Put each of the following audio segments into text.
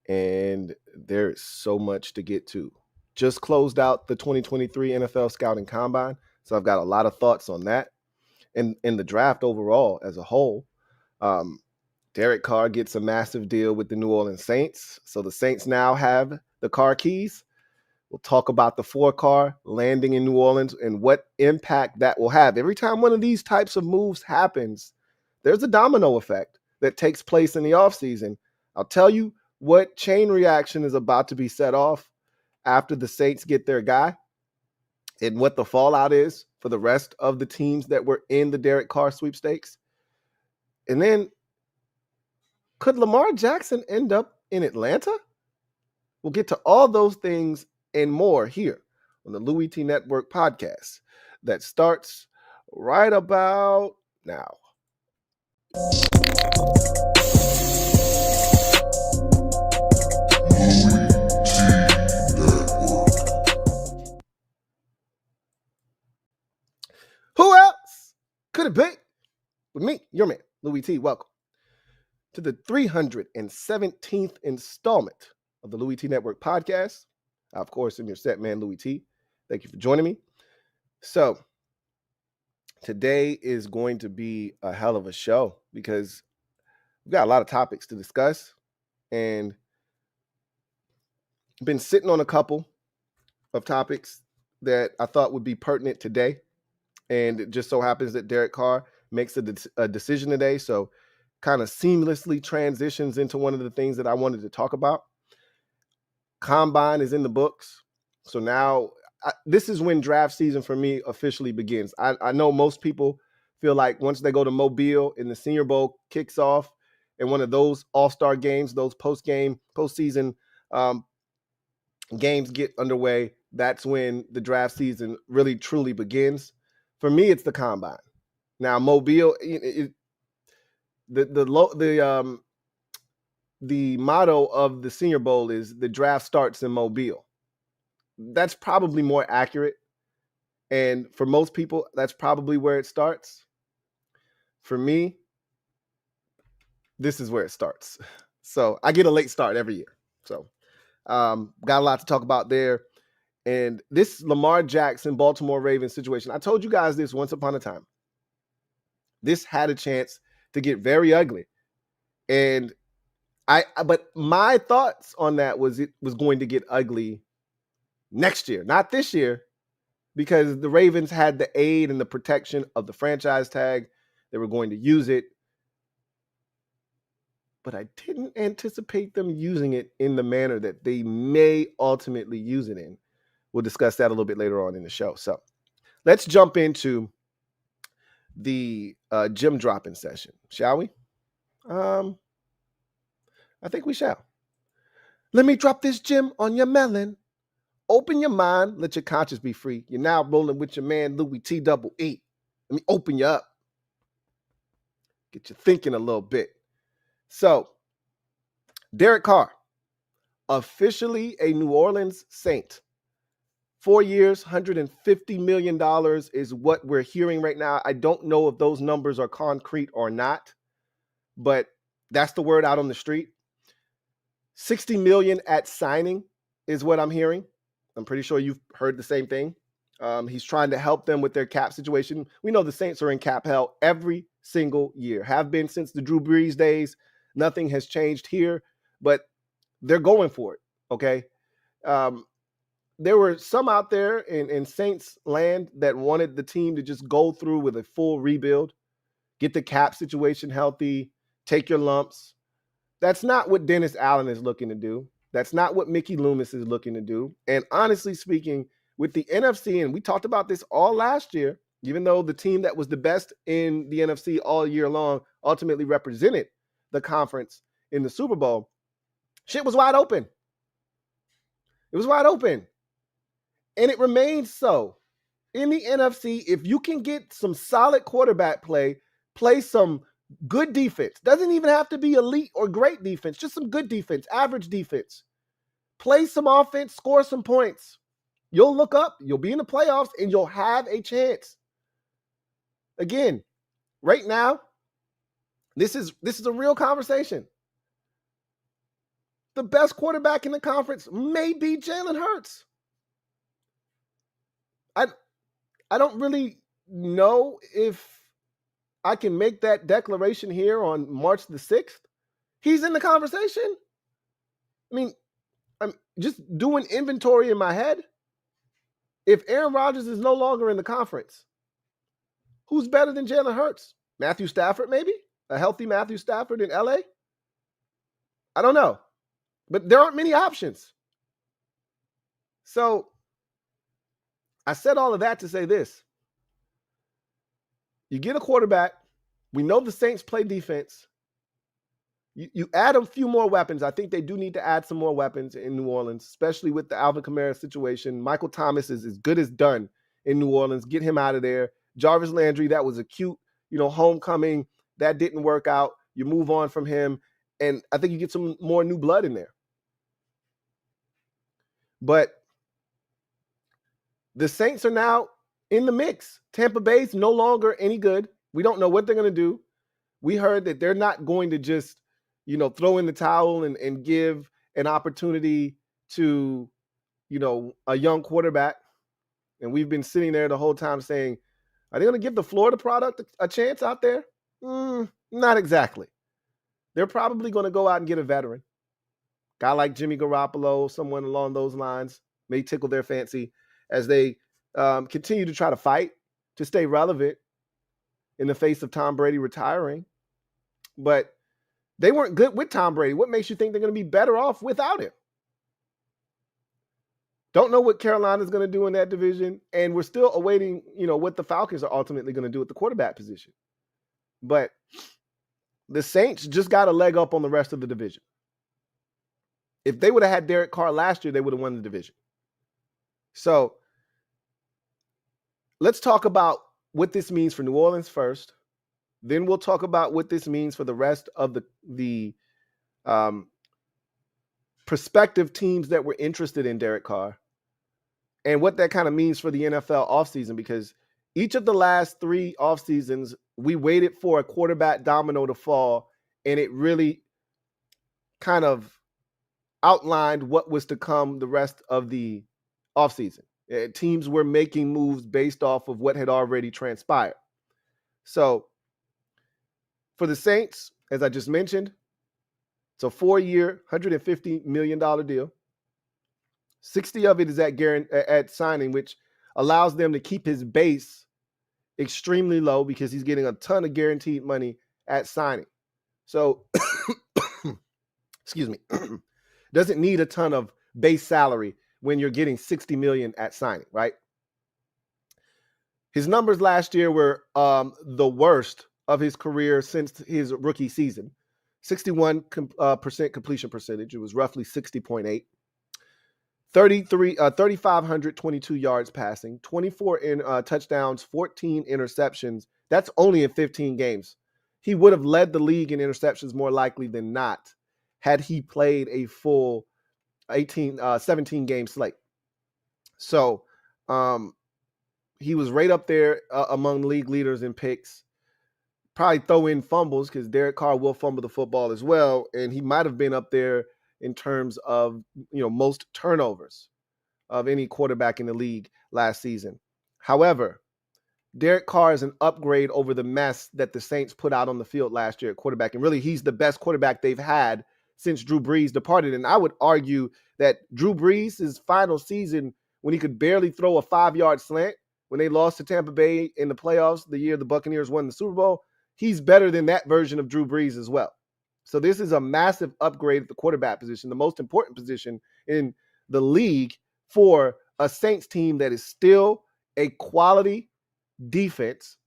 and there is so much to get to. Just closed out the 2023 NFL Scouting Combine, so I've got a lot of thoughts on that. And in the draft overall as a whole, Derek Carr gets a massive deal with the New Orleans Saints. So the Saints now have the Carr keys. We'll talk about the 4-Carr landing in New Orleans and what impact that will have. Every time one of these types of moves happens, there's a domino effect that takes place in the offseason. I'll tell you what chain reaction is about to be set off after the Saints get their guy and what the fallout is for the rest of the teams that were in the Derek Carr sweepstakes. And then, could Lamar Jackson end up in Atlanta? We'll get to all those things and more here on the Louie T Network podcast that starts right about now. Who else could it be? With me, your man, Louie T. Welcome to the 317th installment of the Louie T Network podcast. Of course, I'm your set man, Louie T. Thank you for joining me. So, today is going to be a hell of a show because we've got a lot of topics to discuss, and I've been sitting on a couple of topics that I thought would be pertinent today. And it just so happens that Derek Carr makes a decision today. So kind of seamlessly transitions into one of the things that I wanted to talk about. Combine is in the books. So now this is when draft season for me officially begins. I know most people feel like once they go to Mobile and the Senior Bowl kicks off and one of those all-star games, those postseason games get underway, that's when the draft season really truly begins. For me, it's the Combine. Now, Mobile, the motto of the Senior Bowl is the draft starts in Mobile. That's probably more accurate. And for most people, that's probably where it starts. For me, this is where it starts. So I get a late start every year. So got a lot to talk about there. And this Lamar Jackson, Baltimore Ravens situation, I told you guys this once upon a time. This had a chance to get very ugly. And but my thoughts on that was it was going to get ugly next year, not this year, because the Ravens had the aid and the protection of the franchise tag. They were going to use it. But I didn't anticipate them using it in the manner that they may ultimately use it in. We'll discuss that a little bit later on in the show. So let's jump into the gem dropping session, shall we? I think we shall. Let me drop this gem on your melon. Open your mind. Let your conscience be free. You're now rolling with your man, Louie T double E. Let me open you up. Get you thinking a little bit. So, Derek Carr, officially a New Orleans Saint. 4 years, $150 million is what we're hearing right now. I don't know if those numbers are concrete or not, but that's the word out on the street. $60 million at signing is what I'm hearing. I'm pretty sure you've heard the same thing. He's trying to help them with their cap situation. We know the Saints are in cap hell every single year, have been since the Drew Brees days. Nothing has changed here, but they're going for it, okay? There were some out there in Saints land that wanted the team to just go through with a full rebuild, get the cap situation healthy, take your lumps. That's not what Dennis Allen is looking to do. That's not what Mickey Loomis is looking to do. And honestly speaking, with the NFC, and we talked about this all last year, even though the team that was the best in the NFC all year long ultimately represented the conference in the Super Bowl, shit was wide open. It was wide open. And it remains so. In the NFC, if you can get some solid quarterback play some good defense, doesn't even have to be elite or great defense, just some good defense, average defense, play some offense, score some points, you'll look up, you'll be in the playoffs, and you'll have a chance. Again, right now, this is a real conversation. the best quarterback in the conference may be Jalen Hurts. I don't really know if I can make that declaration here on March the 6th. He's in the conversation. I mean, I'm just doing inventory in my head. If Aaron Rodgers is no longer in the conference, who's better than Jalen Hurts? Matthew Stafford, maybe? A healthy Matthew Stafford in LA? I don't know. But there aren't many options. So I said all of that to say this. You get a quarterback. We know the Saints play defense. You add a few more weapons. I think they do need to add some more weapons in New Orleans, especially with the Alvin Kamara situation. Michael Thomas is as good as done in New Orleans. Get him out of there. Jarvis Landry, that was a cute, homecoming. That didn't work out. You move on from him. And I think you get some more new blood in there. But the Saints are now in the mix. Tampa Bay's no longer any good. We don't know what they're going to do. We heard that they're not going to just, throw in the towel and give an opportunity to, a young quarterback. And we've been sitting there the whole time saying, are they going to give the Florida product a chance out there? Not exactly. They're probably going to go out and get a veteran. Guy like Jimmy Garoppolo, someone along those lines, may tickle their fancy as they continue to try to fight to stay relevant in the face of Tom Brady retiring. But they weren't good with Tom Brady. What makes you think they're going to be better off without him? Don't know what Carolina's going to do in that division. And we're still awaiting, what the Falcons are ultimately going to do at the quarterback position. But the Saints just got a leg up on the rest of the division. If they would have had Derek Carr last year, they would have won the division. So let's talk about what this means for New Orleans first. Then we'll talk about what this means for the rest of the prospective teams that were interested in Derek Carr and what that kind of means for the NFL offseason, because each of the last 3 offseasons, we waited for a quarterback domino to fall, and it really kind of outlined what was to come the rest of the offseason. Teams were making moves based off of what had already transpired. So for the Saints, as I just mentioned, it's a 4-year, $150 million deal. 60 of it is at signing, which allows them to keep his base extremely low because he's getting a ton of guaranteed money at signing. So, excuse me, doesn't need a ton of base salary when you're getting $60 million at signing, right? His numbers last year were the worst of his career since his rookie season. 61% completion percentage. It was roughly 60.8. 3,522 yards passing, 24 touchdowns, 14 interceptions. That's only in 15 games. He would have led the league in interceptions more likely than not had he played a full 17 game slate. So he was right up there among league leaders in picks. Probably throw in fumbles because Derek Carr will fumble the football as well. And he might have been up there in terms of, most turnovers of any quarterback in the league last season. However, Derek Carr is an upgrade over the mess that the Saints put out on the field last year at quarterback. And really, he's the best quarterback they've had since Drew Brees departed. And I would argue that Drew Brees' final season, when he could barely throw a 5-yard slant, when they lost to Tampa Bay in the playoffs the year the Buccaneers won the Super Bowl, he's better than that version of Drew Brees as well. So this is a massive upgrade at the quarterback position, the most important position in the league for a Saints team that is still a quality defense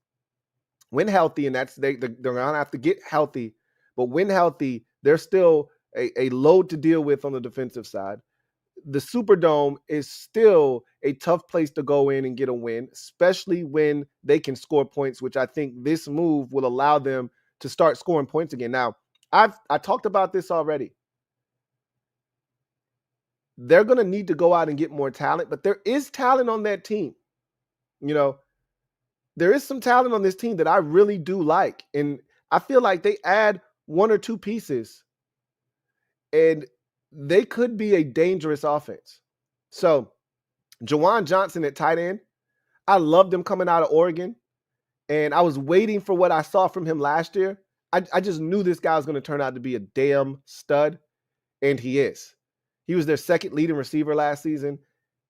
when healthy, and they're going to have to get healthy, but when healthy, they're still a load to deal with on the defensive side. The Superdome is still a tough place to go in and get a win, especially when they can score points, which I think this move will allow them to start scoring points again. Now, I talked about this already. They're going to need to go out and get more talent, but there is talent on that team. There is some talent on this team that I really do like. And I feel like they add 1 or 2 pieces and they could be a dangerous offense. So Jawan Johnson at tight end, I loved him coming out of Oregon, and I was waiting for what I saw from him last year. I just knew this guy was going to turn out to be a damn stud, and he is. He was their second leading receiver last season,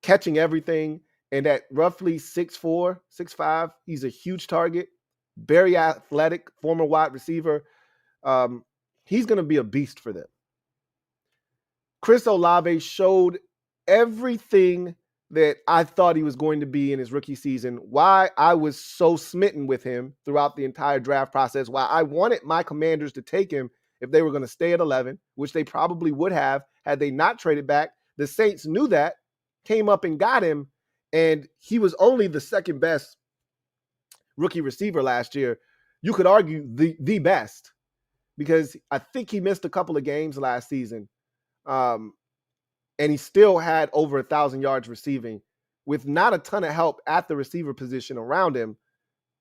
catching everything, and at roughly 6'4", 6'5", he's a huge target, very athletic, former wide receiver. He's going to be a beast for them. Chris Olave showed everything that I thought he was going to be in his rookie season, why I was so smitten with him throughout the entire draft process, why I wanted my Commanders to take him if they were going to stay at 11, which they probably would have had they not traded back. The Saints knew that, came up and got him, and he was only the second best rookie receiver last year. You could argue the best, because I think he missed a couple of games last season. And he still had over 1,000 yards receiving with not a ton of help at the receiver position around him.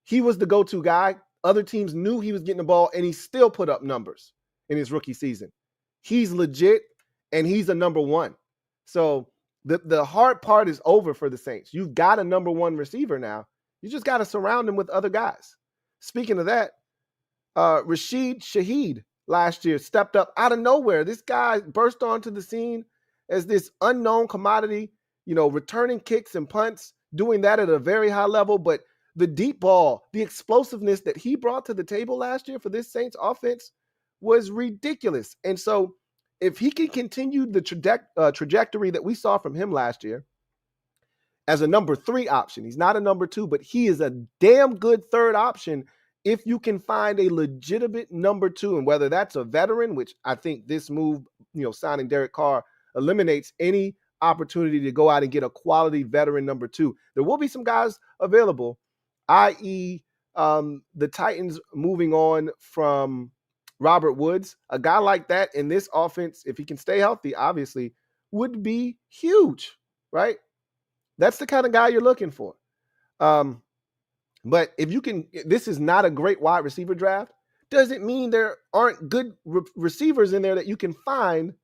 He was the go-to guy. Other teams knew he was getting the ball, and he still put up numbers in his rookie season. He's legit, and he's a number one. So the hard part is over for the Saints. You've got a number one receiver now. You just got to surround him with other guys. Speaking of that, Rashid Shaheed last year stepped up out of nowhere. This guy burst onto the scene as this unknown commodity, returning kicks and punts, doing that at a very high level. But the deep ball, the explosiveness that he brought to the table last year for this Saints offense was ridiculous. And so if he can continue the trajectory that we saw from him last year as a number 3 option, he's not a number 2, but he is a damn good third option if you can find a legitimate number 2. And whether that's a veteran, which I think this move, signing Derek Carr, eliminates any opportunity to go out and get a quality veteran number 2. There will be some guys available, i.e. The Titans moving on from Robert Woods. A guy like that in this offense, if he can stay healthy, obviously, would be huge, right? That's the kind of guy you're looking for. But if you can, this is not a great wide receiver draft. Doesn't mean there aren't good receivers in there that you can find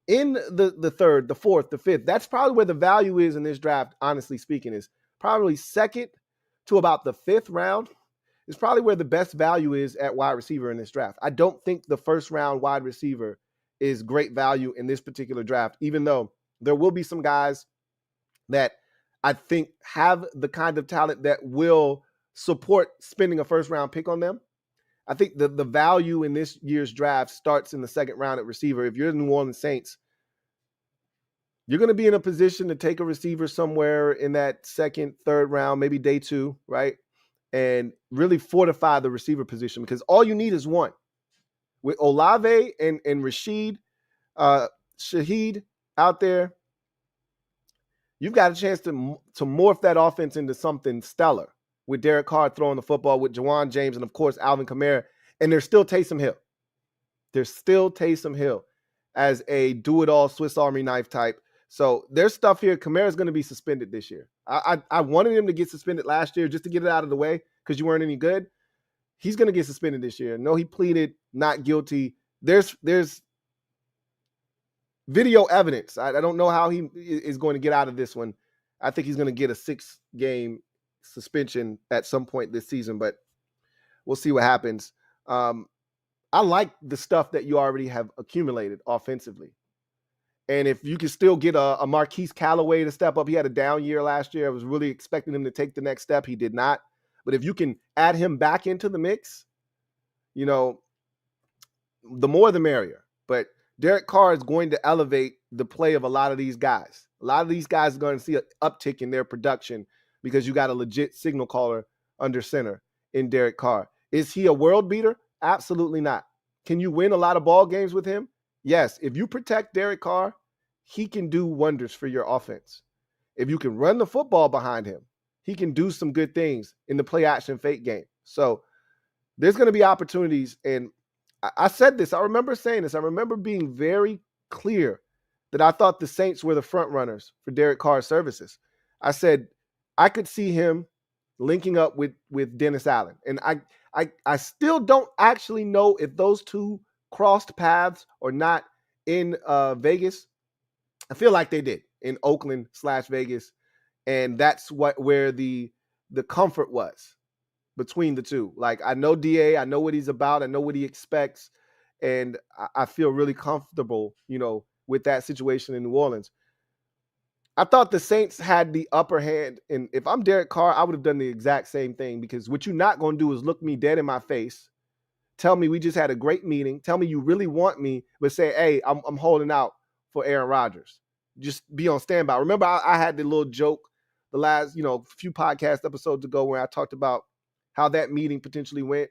in the third, the fourth, the fifth. That's probably where the value is in this draft, honestly speaking, is probably second to about the 5th round is probably where the best value is at wide receiver in this draft. I don't think the first round wide receiver is great value in this particular draft, even though there will be some guys that I think have the kind of talent that will support spending a first round pick on them. I think the value in this year's draft starts in the 2nd round at receiver. If you're the New Orleans Saints, you're going to be in a position to take a receiver somewhere in that 2nd, 3rd round, maybe day 2, right? And really fortify the receiver position, because all you need is one. With Olave and Rashid Shaheed out there, you've got a chance to morph that offense into something stellar, with Derek Carr throwing the football, with Jawan James, and of course Alvin Kamara. And there's still Taysom Hill. There's still Taysom Hill as a do-it-all Swiss Army knife type. So there's stuff here. Kamara's going to be suspended this year. I wanted him to get suspended last year just to get it out of the way because you weren't any good. He's going to get suspended this year. No, he pleaded not guilty. There's video evidence. I don't know how he is going to get out of this one. I think he's going to get a 6-game suspension at some point this season, but we'll see what happens. I like the stuff that you already have accumulated offensively. And if you can still get a Marquise Callaway to step up, he had a down year last year. I was really expecting him to take the next step. He did not. But if you can add him back into the mix, the more the merrier. But Derek Carr is going to elevate the play of a lot of these guys. A lot of these guys are going to see an uptick in their production because you got a legit signal caller under center in Derek Carr. Is he a world beater? Absolutely not. Can you win a lot of ball games with him? Yes. If you protect Derek Carr, he can do wonders for your offense. If you can run the football behind him, he can do some good things in the play action fake game. So there's going to be opportunities. And I said this, I remember saying this. I remember being very clear that I thought the Saints were the front runners for Derek Carr's services. I said, I could see him linking up with Dennis Allen. And I still don't actually know if those two crossed paths or not in Vegas? I feel like they did in Oakland/Vegas, and that's where the comfort was between the two. Like, I know DA, I know what he's about, I know what he expects, and I feel really comfortable, with that situation in New Orleans. I thought the Saints had the upper hand, and if I'm Derek Carr, I would have done the exact same thing, because what you're not going to do is look me dead in my face, tell me we just had a great meeting, tell me you really want me, but say, hey, I'm holding out for Aaron Rodgers. Just be on standby. Remember, I had the little joke the last, few podcast episodes ago where I talked about how that meeting potentially went,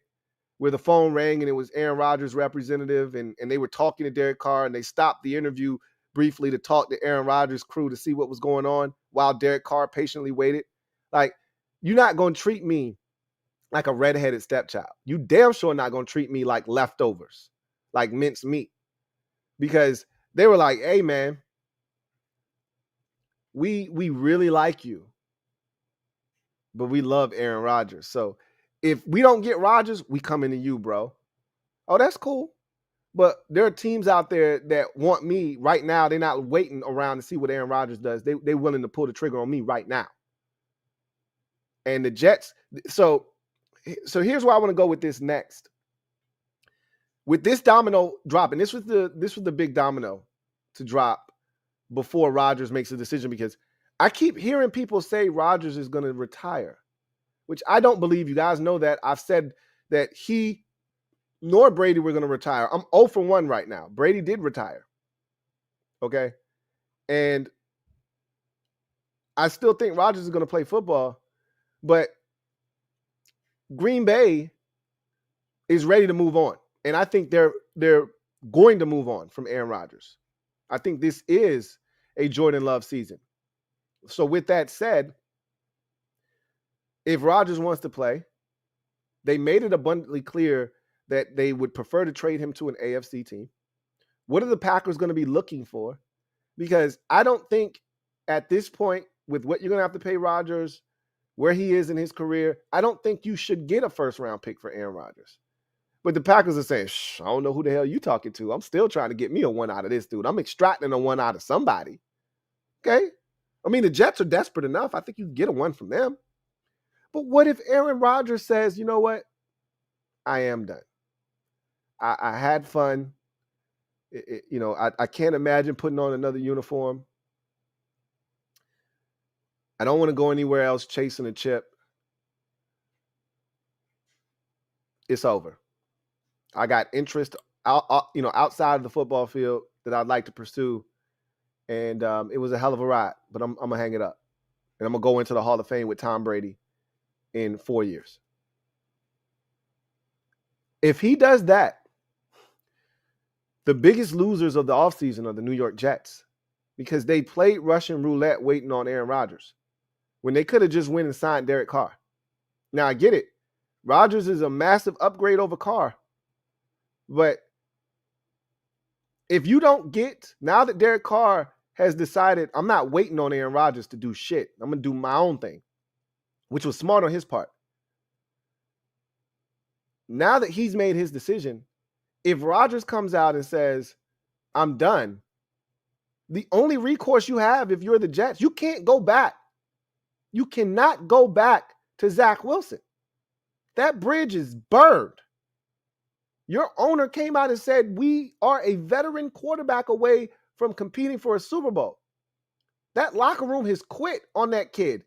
where the phone rang and it was Aaron Rodgers' representative, and they were talking to Derek Carr, and they stopped the interview briefly to talk to Aaron Rodgers' crew to see what was going on while Derek Carr patiently waited. Like, you're not going to treat me like a redheaded stepchild. You damn sure not going to treat me like leftovers, like minced meat, because they were like, hey, man, we really like you, but we love Aaron Rodgers. So if we don't get Rodgers, we come into you, bro. Oh, that's cool. But there are teams out there that want me right now. They're not waiting around to see what Aaron Rodgers does. They're willing to pull the trigger on me right now. And the Jets, so here's where I want to go with this next. With this domino drop, and this was the big domino to drop before Rodgers makes a decision, because I keep hearing people say Rodgers is going to retire, which I don't believe. You guys know that. I've said that he nor Brady were going to retire. I'm 0 for 1 right now. Brady did retire. Okay. And I still think Rodgers is going to play football, but Green Bay is ready to move on. And I think they're going to move on from Aaron Rodgers. I think this is a Jordan Love season. So with that said, if Rodgers wants to play, they made it abundantly clear that they would prefer to trade him to an AFC team. What are the Packers going to be looking for? Because I don't think at this point, with what you're going to have to pay Rodgers, where he is in his career, I don't think you should get a first-round pick for Aaron Rodgers. But the Packers are saying, I don't know who the hell you talking to. I'm still trying to get me a one out of this dude. I'm extracting a one out of somebody. Okay? I mean, the Jets are desperate enough. I think you can get a one from them. But what if Aaron Rodgers says, you know what? I am done. I had fun. I can't imagine putting on another uniform. I don't want to go anywhere else chasing a chip. It's over. I got interest outside of the football field that I'd like to pursue. And it was a hell of a ride, but I'm going to hang it up. And I'm going to go into the Hall of Fame with Tom Brady in 4 years. If he does that, the biggest losers of the offseason are the New York Jets, because they played Russian roulette waiting on Aaron Rodgers when they could have just went and signed Derek Carr. Now, I get it. Rodgers is a massive upgrade over Carr. But if you don't get, now that Derek Carr has decided, I'm not waiting on Aaron Rodgers to do shit, I'm going to do my own thing, which was smart on his part. Now that he's made his decision, if Rodgers comes out and says, I'm done, the only recourse you have if you're the Jets, you can't go back. You cannot go back to Zach Wilson. That bridge is burned. Your owner came out and said, we are a veteran quarterback away from competing for a Super Bowl. That locker room has quit on that kid.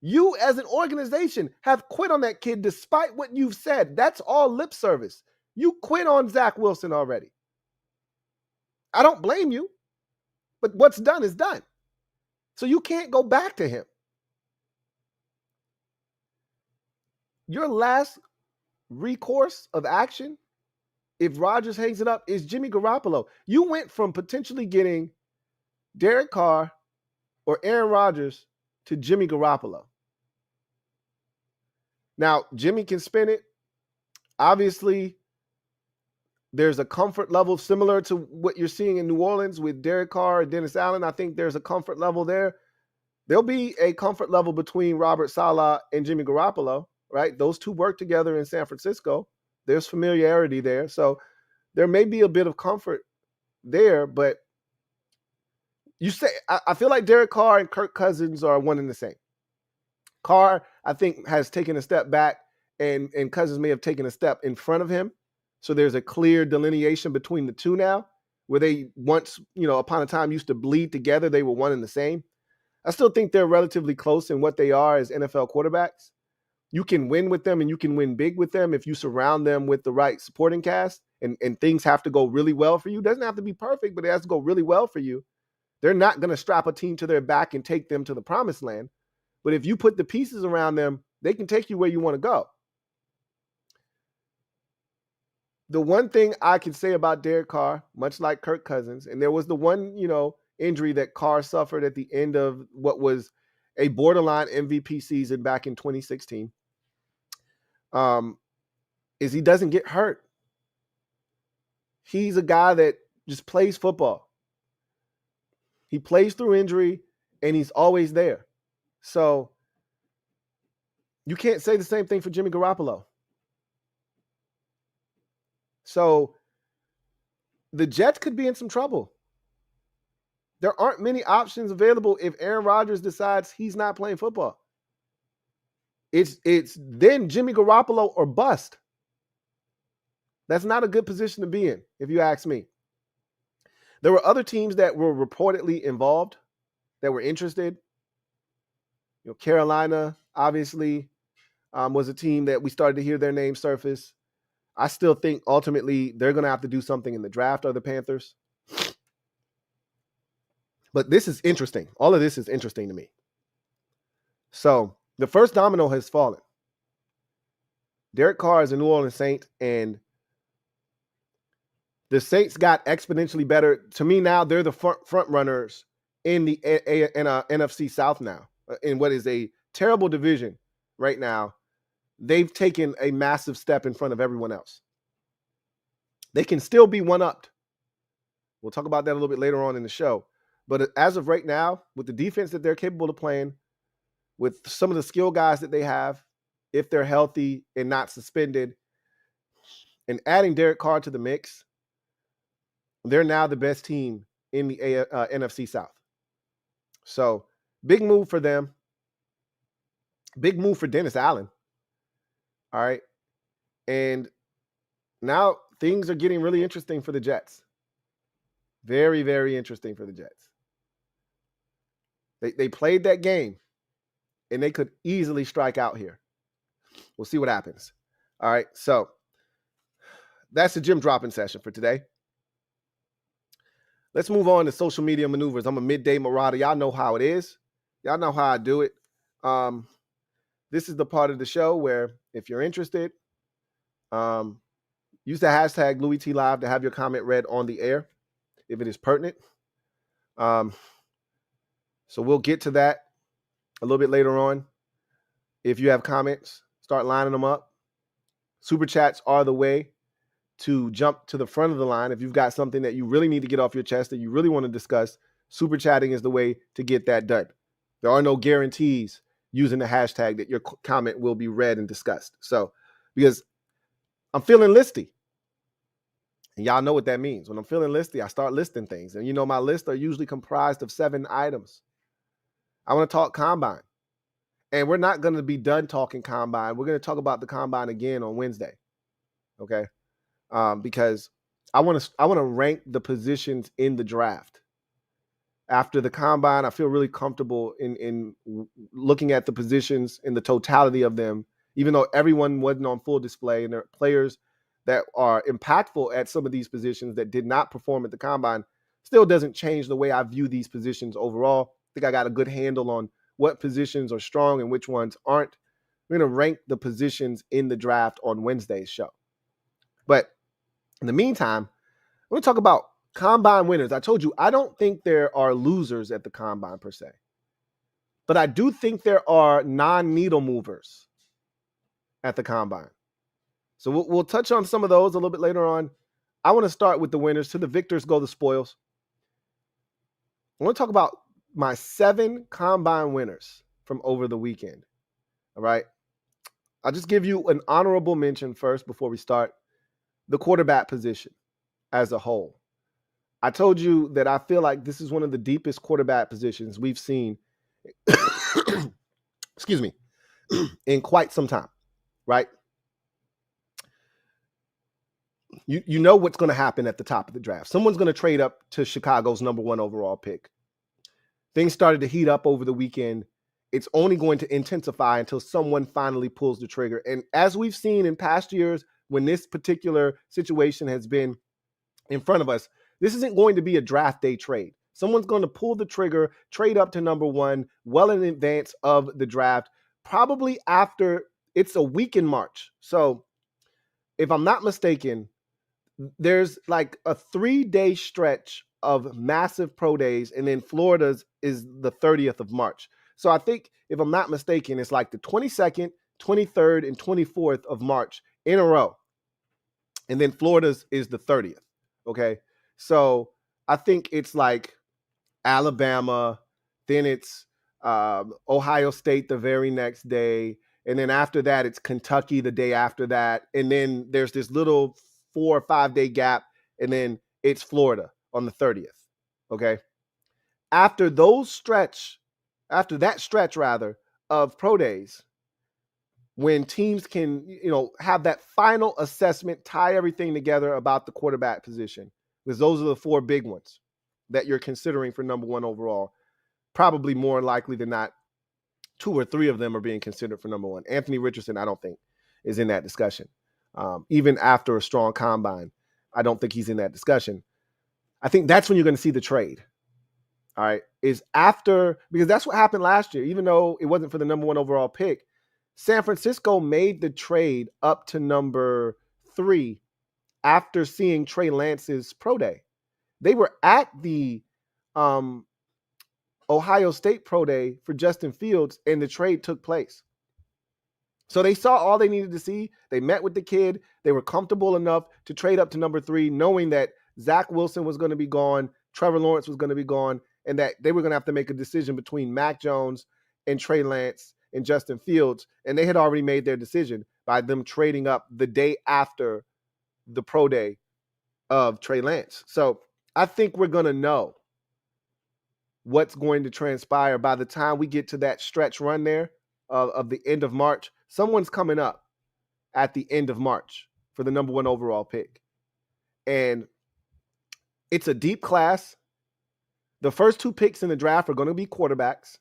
You as an organization have quit on that kid despite what you've said. That's all lip service. You quit on Zach Wilson already. I don't blame you, but what's done is done. So you can't go back to him. Your last recourse of action, if Rodgers hangs it up, is Jimmy Garoppolo. You went from potentially getting Derek Carr or Aaron Rodgers to Jimmy Garoppolo. Now, Jimmy can spin it. Obviously, there's a comfort level similar to what you're seeing in New Orleans with Derek Carr and Dennis Allen. I think there's a comfort level there. There'll be a comfort level between Robert Saleh and Jimmy Garoppolo, right? Those two work together in San Francisco. There's familiarity there. So there may be a bit of comfort there, but you say I feel like Derek Carr and Kirk Cousins are one and the same. Carr, I think, has taken a step back, and Cousins may have taken a step in front of him. So there's a clear delineation between the two now, where they once, upon a time used to bleed together. They were one and the same. I still think they're relatively close in what they are as NFL quarterbacks. You can win with them and you can win big with them if you surround them with the right supporting cast, and things have to go really well for you. It doesn't have to be perfect, but it has to go really well for you. They're not going to strap a team to their back and take them to the promised land. But if you put the pieces around them, they can take you where you want to go. The one thing I can say about Derek Carr, much like Kirk Cousins, and there was the one, injury that Carr suffered at the end of what was a borderline MVP season back in 2016, is he doesn't get hurt. He's a guy that just plays football. He plays through injury, and he's always there. So you can't say the same thing for Jimmy Garoppolo. So the Jets could be in some trouble. There aren't many options available if Aaron Rodgers decides he's not playing football. It's then Jimmy Garoppolo or bust. That's not a good position to be in, if you ask me. There were other teams that were reportedly involved, that were interested. Carolina, obviously, was a team that we started to hear their name surface. I still think ultimately they're going to have to do something in the draft, or the Panthers. But this is interesting. All of this is interesting to me. So the first domino has fallen. Derek Carr is a New Orleans Saint, and the Saints got exponentially better. To me now, they're the front runners in the NFC South now, in what is a terrible division right now. They've taken a massive step in front of everyone else. They can still be one-upped. We'll talk about that a little bit later on in the show. But as of right now, with the defense that they're capable of playing, with some of the skill guys that they have, if they're healthy and not suspended, and adding Derek Carr to the mix, they're now the best team in the NFC South. So big move for them. Big move for Dennis Allen. All right. And now things are getting really interesting for the Jets. Very, very interesting for the Jets. They played that game, and they could easily strike out here. We'll see what happens. All right. So that's the gym dropping session for today. Let's move on to social media maneuvers. I'm a midday marauder. Y'all know how it is. Y'all know how I do it. This is the part of the show where, if you're interested, use the hashtag LouieTLive to have your comment read on the air if it is pertinent. So we'll get to that a little bit later on. If you have comments, start lining them up. Super chats are the way to jump to the front of the line. If you've got something that you really need to get off your chest that you really want to discuss, super chatting is the way to get that done. There are no guarantees using the hashtag that your comment will be read and discussed. So, because I'm feeling listy, and y'all know what that means. When I'm feeling listy, I start listing things. And my lists are usually comprised of 7 items. I want to talk combine. And we're not going to be done talking combine. We're going to talk about the combine again on Wednesday. Okay? Because I want to rank the positions in the draft. After the combine, I feel really comfortable in looking at the positions in the totality of them, even though everyone wasn't on full display, and there are players that are impactful at some of these positions that did not perform at the combine. Still doesn't change the way I view these positions overall. I think I got a good handle on what positions are strong and which ones aren't. We're going to rank the positions in the draft on Wednesday's show. But in the meantime, we're going to talk about combine winners. I told you, I don't think there are losers at the combine per se. But I do think there are non-needle movers at the combine. So we'll touch on some of those a little bit later on. I want to start with the winners. To the victors go the spoils. I want to talk about my 7 combine winners from over the weekend. All right. I'll just give you an honorable mention first before we start. The quarterback position as a whole. I told you that I feel like this is one of the deepest quarterback positions we've seen, excuse me, in quite some time, right? You know what's going to happen at the top of the draft. Someone's going to trade up to Chicago's #1 overall pick. Things started to heat up over the weekend. It's only going to intensify until someone finally pulls the trigger. And as we've seen in past years, when this particular situation has been in front of us, this isn't going to be a draft day trade. Someone's going to pull the trigger, trade up to #1 well in advance of the draft, probably after it's a week in March. So if I'm not mistaken, there's like a 3-day stretch of massive pro days, and then Florida's is the 30th of March. So I think, if I'm not mistaken, it's like the 22nd, 23rd, and 24th of March in a row. And then Florida's is the 30th. Okay. So I think it's like Alabama, then it's Ohio State the very next day. And then after that, it's Kentucky the day after that. And then there's this little 4 or 5 day gap. And then it's Florida on the 30th. Okay. After that stretch of pro days, when teams can, have that final assessment, tie everything together about the quarterback position, because those are the 4 big ones that you're considering for #1 overall. Probably more likely than not, 2 or 3 of them are being considered for #1. Anthony Richardson, I don't think, is in that discussion. Even after a strong combine, I don't think he's in that discussion. I think that's when you're going to see the trade. All right, is after, because that's what happened last year. Even though it wasn't for the #1 overall pick, San Francisco made the trade up to #3 after seeing Trey Lance's pro day. They were at the Ohio State pro day for Justin Fields, and the trade took place. So they saw all they needed to see. They met with the kid. They were comfortable enough to trade up to #3, knowing that Zach Wilson was going to be gone, Trevor Lawrence was going to be gone, and that they were going to have to make a decision between Mac Jones and Trey Lance and Justin Fields. And they had already made their decision by them trading up the day after the pro day of Trey Lance. So I think we're going to know what's going to transpire by the time we get to that stretch run there of the end of March. Someone's coming up at the end of March for the #1 overall pick. And it's a deep class. The first 2 picks in the draft are going to be quarterbacks.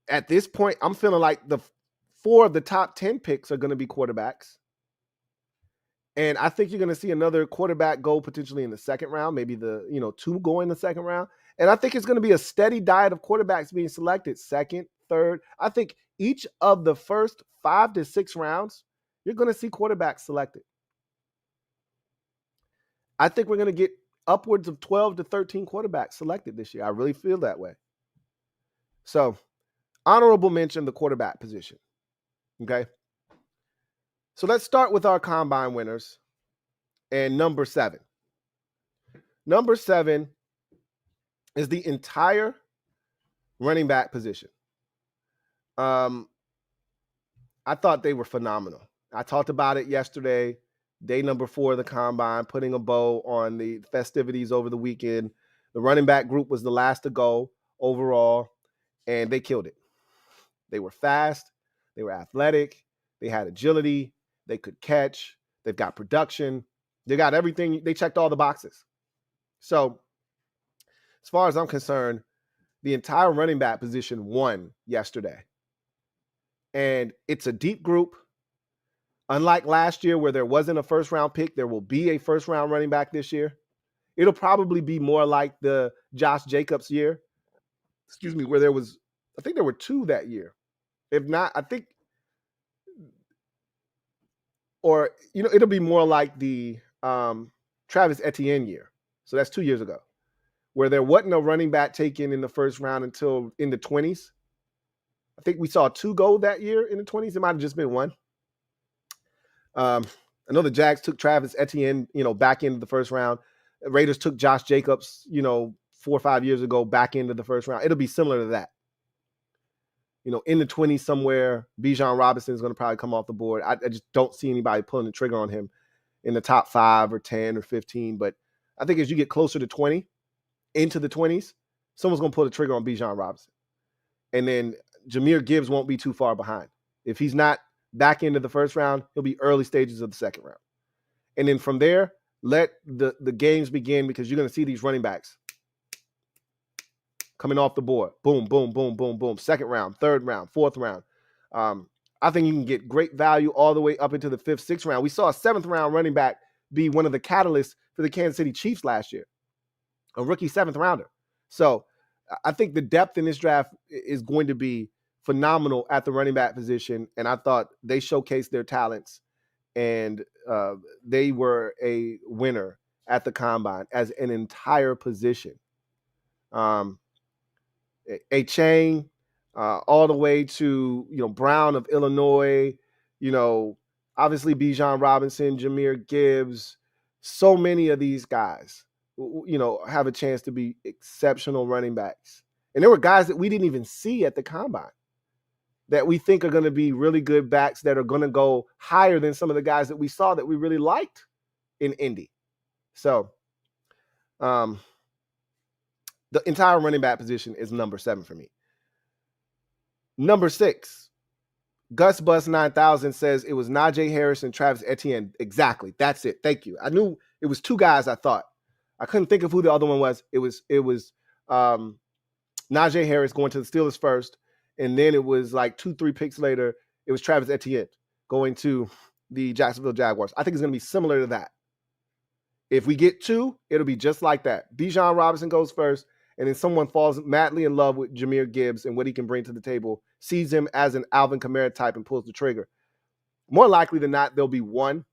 At this point, I'm feeling like the 4 of the top 10 picks are going to be quarterbacks. And I think you're going to see another quarterback go potentially in the second round, maybe 2 go in the second round. And I think it's going to be a steady diet of quarterbacks being selected, second, third. I think each of the first 5 to 6 rounds, you're going to see quarterbacks selected. I think we're going to get upwards of 12 to 13 quarterbacks selected this year. I really feel that way. So, honorable mention, the quarterback position. Okay. So let's start with our combine winners and #7. #7 is the entire running back position. I thought they were phenomenal. I talked about it yesterday, day #4 of the combine, putting a bow on the festivities over the weekend. The running back group was the last to go overall, and they killed it. They were fast. They were athletic. They had agility. They could catch. They've got production. They got everything. They checked all the boxes. So, as far as I'm concerned, the entire running back position won yesterday. And it's a deep group. Unlike last year where there wasn't a first-round pick, there will be a first-round running back this year. It'll probably be more like the Josh Jacobs year. Where there was, I think there were 2 that year. If not, I think, or, it'll be more like the Travis Etienne year. So that's 2 years ago, where there wasn't a running back taken in the first round until in the 20s. I think we saw 2 go that year in the 20s. It might have just been 1. I know the Jags took Travis Etienne, back into the first round. Raiders took Josh Jacobs, 4 or 5 years ago, back into the first round. It'll be similar to that. In the 20s somewhere, Bijan Robinson is going to probably come off the board. I just don't see anybody pulling the trigger on him in the top 5 or 10 or 15. But I think as you get closer to 20, into the 20s, someone's going to pull the trigger on Bijan Robinson. And then Jahmyr Gibbs won't be too far behind. If he's not back into the first round, he'll be early stages of the second round. And then from there, let the games begin, because you're going to see these running backs coming off the board. Boom, boom, boom, boom, boom. Second round, third round, fourth round. I think you can get great value all the way up into the fifth, sixth round. We saw a seventh round running back be one of the catalysts for the Kansas City Chiefs last year, a rookie seventh rounder. So I think the depth in this draft is going to be phenomenal at the running back position. And I thought they showcased their talents, and they were a winner at the combine as an entire position. A chain, all the way to, Brown of Illinois, obviously Bijan Robinson, Jahmyr Gibbs, so many of these guys, have a chance to be exceptional running backs. And there were guys that we didn't even see at the combine that we think are going to be really good backs that are going to go higher than some of the guys that we saw that we really liked in Indy. So the entire running back position is number 7 for me. Number 6, Gus Bus 9000 says it was Najee Harris and Travis Etienne. Exactly. That's it. Thank you. I knew it was 2 guys. I thought I couldn't think of who the other one was. It was Najee Harris going to the Steelers first, and then it was like 2-3 picks later, it was Travis Etienne going to the Jacksonville Jaguars. I think it's going to be similar to that. If we get 2, it'll be just like that. Bijan Robinson goes first, and then someone falls madly in love with Jahmyr Gibbs and what he can bring to the table, sees him as an Alvin Kamara type, and pulls the trigger. More likely than not, there'll be 1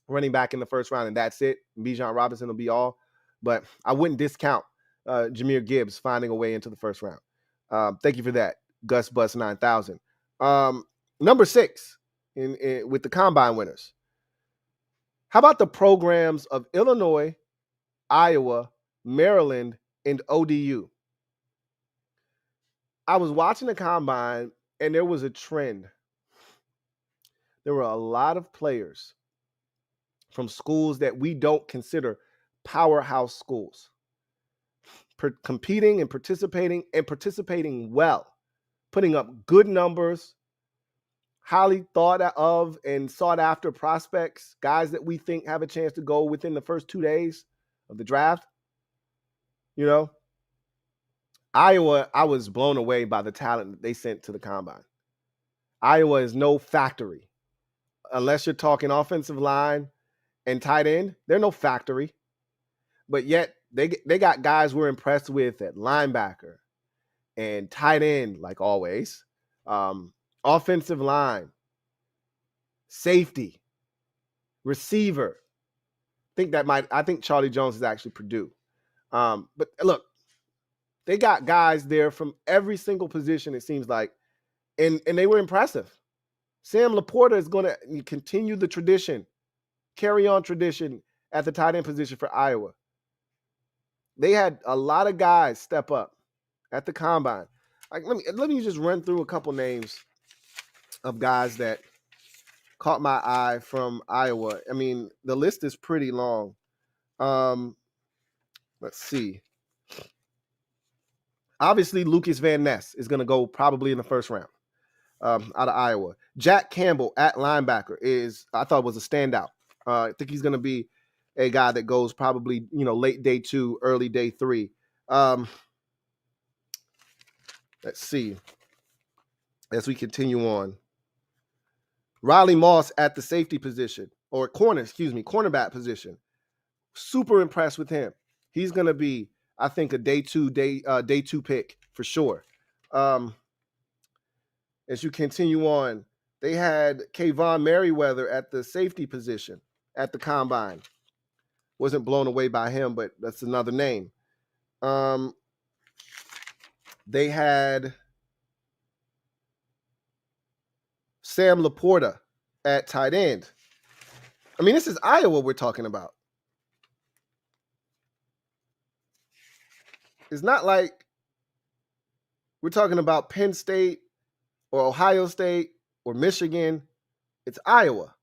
running back in the first round, and that's it. Bijan Robinson will be all. But I wouldn't discount Jahmyr Gibbs finding a way into the first round. Thank you for that, Gus Bus 9000. Number 6 with the combine winners. How about the programs of Illinois, Iowa, Maryland, and ODU? I was watching the combine, and there was a trend. There were a lot of players from schools that we don't consider powerhouse schools competing and participating well, putting up good numbers, highly thought of and sought after prospects, guys that we think have a chance to go within the first 2 days of the draft. Iowa, I was blown away by the talent that they sent to the combine. Iowa is no factory. Unless you're talking offensive line and tight end, they're no factory. But yet they got guys we're impressed with at linebacker and tight end, like always. Offensive line, safety, receiver. I think Charlie Jones is actually Purdue. But look, they got guys there from every single position, it seems like, and they were impressive. Sam Laporta is going to continue the tradition, carry on tradition at the tight end position for Iowa. They had a lot of guys step up at the combine. Let me just run through a couple names of guys that caught my eye from Iowa. I mean, the list is pretty long. Let's see. Obviously, Lucas Van Ness is going to go probably in the first round out of Iowa. Jack Campbell at linebacker I thought was a standout. I think he's going to be a guy that goes probably, late day 2, early day 3. Let's see. As we continue on. Riley Moss at the safety position, or cornerback position. Super impressed with him. He's going to be, I think, a day 2 pick for sure. As you continue on, they had Kayvon Merriweather at the safety position at the combine. Wasn't blown away by him, but that's another name. They had Sam Laporta at tight end. I mean, this is Iowa we're talking about. It's not like we're talking about Penn State or Ohio State or Michigan. It's Iowa.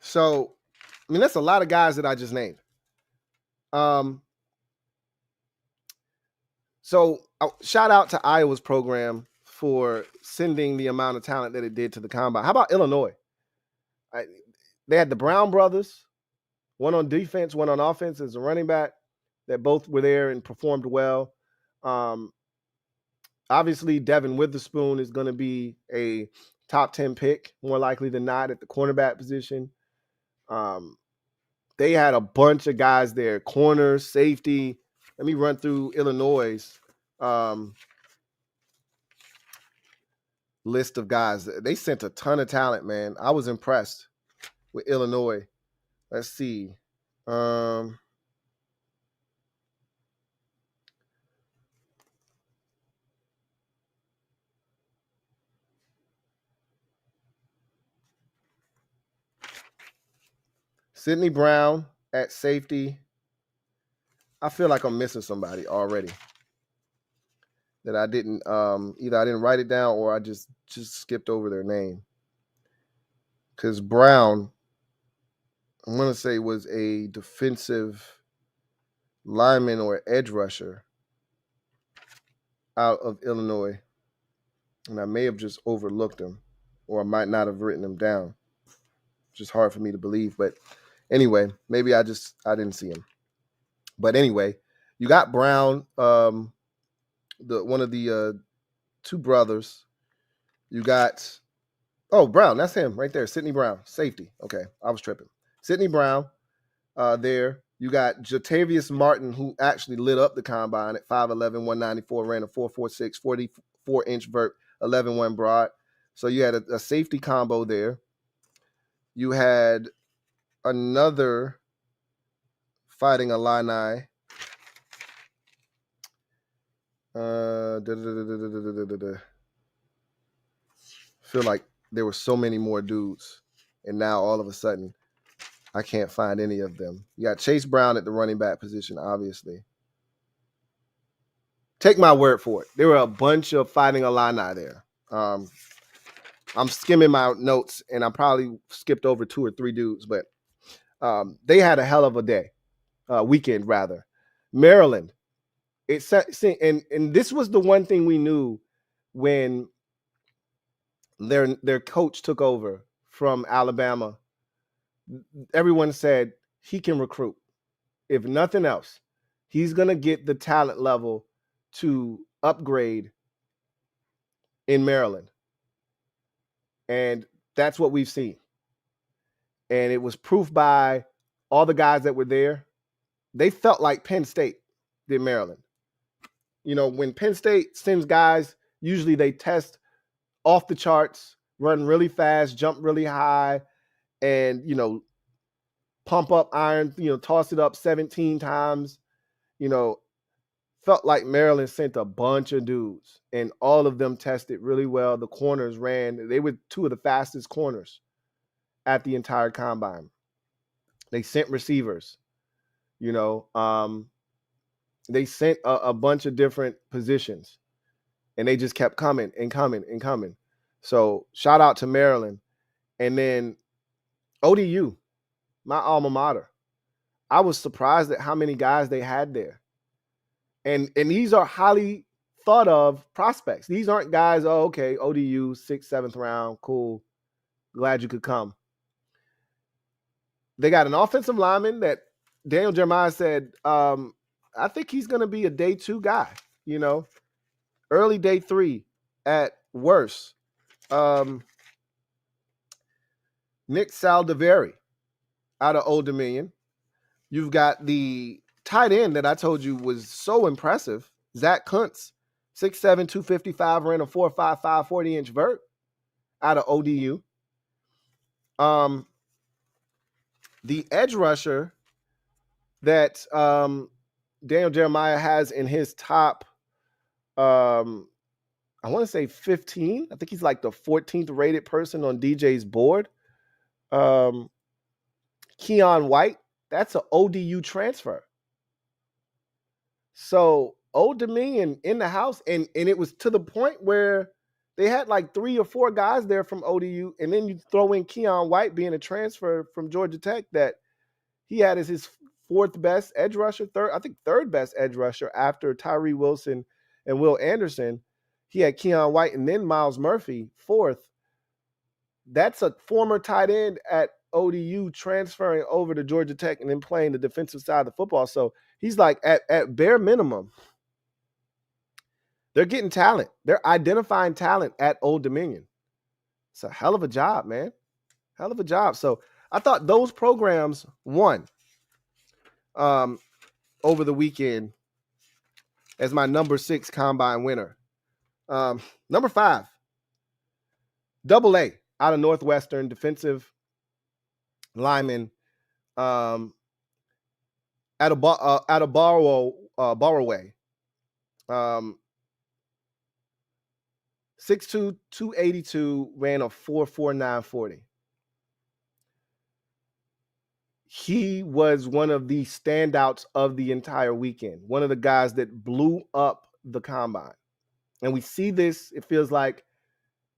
So, I mean, that's a lot of guys that I just named. So shout out to Iowa's program for sending the amount of talent that it did to the combine. How about Illinois? They had the Brown brothers, one on defense, one on offense as a running back, that both were there and performed well. Obviously, Devin Witherspoon is going to be a top 10 pick, more likely than not, at the cornerback position. They had a bunch of guys there, corners, safety. Let me run through Illinois' list of guys. They sent a ton of talent, man. I was impressed with Illinois. Let's see. Sidney Brown at safety. I feel like I'm missing somebody already that I didn't either I didn't write it down or I just skipped over their name. Because Brown, I'm going to say, was a defensive lineman or edge rusher out of Illinois. And I may have just overlooked him, or I might not have written him down. Just hard for me to believe. But anyway, maybe I didn't see him. But anyway, you got Brown, one of the two brothers. You got, Brown, that's him right there. Sidney Brown, safety. Okay, I was tripping. Sidney Brown there. You got Jatavius Martin, who actually lit up the combine at 5'11", 194, ran a 4.46, 44-inch vert, 11.1 broad. So you had a safety combo there. You had another Fighting Illini. Feel like there were so many more dudes, and now all of a sudden I can't find any of them. You got Chase Brown at the running back position, obviously. Take my word for it. There were a bunch of Fighting Illini there. I'm skimming my notes, and I probably skipped over 2 or 3 dudes, but they had a hell of a day, weekend rather. Maryland, and this was the one thing we knew when their coach took over from Alabama. Everyone said he can recruit. If nothing else, he's going to get the talent level to upgrade in Maryland. And that's what we've seen. And it was proof by all the guys that were there. They felt like Penn State did Maryland. You know, when Penn State sends guys, usually they test off the charts, run really fast, jump really high, and, pump up iron, toss it up 17 times. Felt like Maryland sent a bunch of dudes, and all of them tested really well. The corners they were 2 of the fastest corners at the entire combine. They sent receivers, they sent a bunch of different positions, and they just kept coming and coming and coming. So shout out to Maryland. And then ODU, my alma mater. I was surprised at how many guys they had there. And these are highly thought of prospects. These aren't guys, okay, ODU, 6th, 7th round, cool. Glad you could come. They got an offensive lineman that Daniel Jeremiah said, I think he's going to be a day 2 guy, early day 3 at worst. Nick Saldiveri out of Old Dominion. You've got the tight end that I told you was so impressive, Zach Kuntz, 6'7", 255, ran a 4.55, 40-inch vert out of ODU. The edge rusher that Daniel Jeremiah has in his top, I want to say 15. I think he's like the 14th rated person on DJ's board. Keon White, that's an ODU transfer. So Old Dominion in the house, and it was to the point where They had like 3 or 4 guys there from ODU, and then you throw in Keon White being a transfer from Georgia Tech that he had as his 4th best edge rusher, third best edge rusher after Tyree Wilson and Will Anderson. He had Keon White and then Miles Murphy 4th. That's a former tight end at ODU transferring over to Georgia Tech and then playing the defensive side of the football. So he's like, at bare minimum, they're getting talent. They're identifying talent at Old Dominion. It's a hell of a job, man. Hell of a job. So I thought those programs won over the weekend as my number 6 combine winner. Number 5, AA out of Northwestern, defensive lineman out of Barroway. 6'2", 282, ran a 4.49 40. He was one of the standouts of the entire weekend. One of the guys that blew up the combine. And we see this, it feels like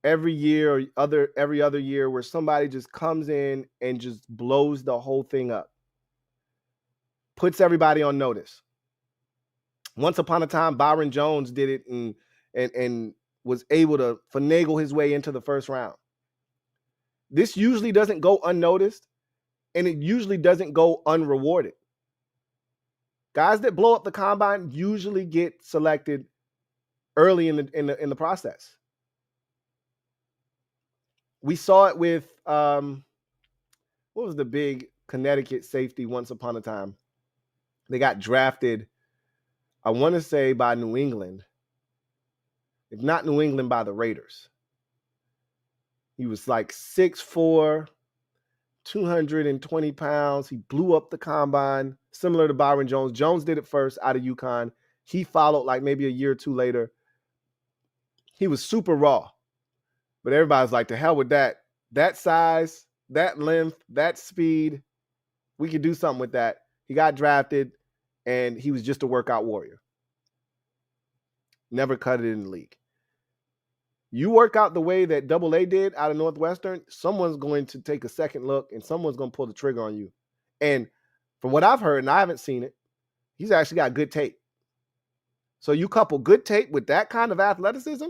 every year or every other year, where somebody just comes in and just blows the whole thing up. Puts everybody on notice. Once upon a time, Byron Jones did it and was able to finagle his way into the first round. This usually doesn't go unnoticed, and it usually doesn't go unrewarded. Guys that blow up the combine usually get selected early in the process. We saw it with what was the big Connecticut safety once upon a time? They got drafted, I want to say, by New England. If not New England, by the Raiders. He was like 6'4", 220 pounds. He blew up the combine, similar to Byron Jones. Jones did it first out of UConn. He followed like maybe a year or two later. He was super raw. But everybody's like, to hell with that. That size, that length, that speed, we could do something with that. He got drafted, and he was just a workout warrior. Never cut it in the league. You work out the way that AA did out of Northwestern, someone's going to take a second look, and someone's going to pull the trigger on you. And from what I've heard, and I haven't seen it, he's actually got good tape. So you couple good tape with that kind of athleticism,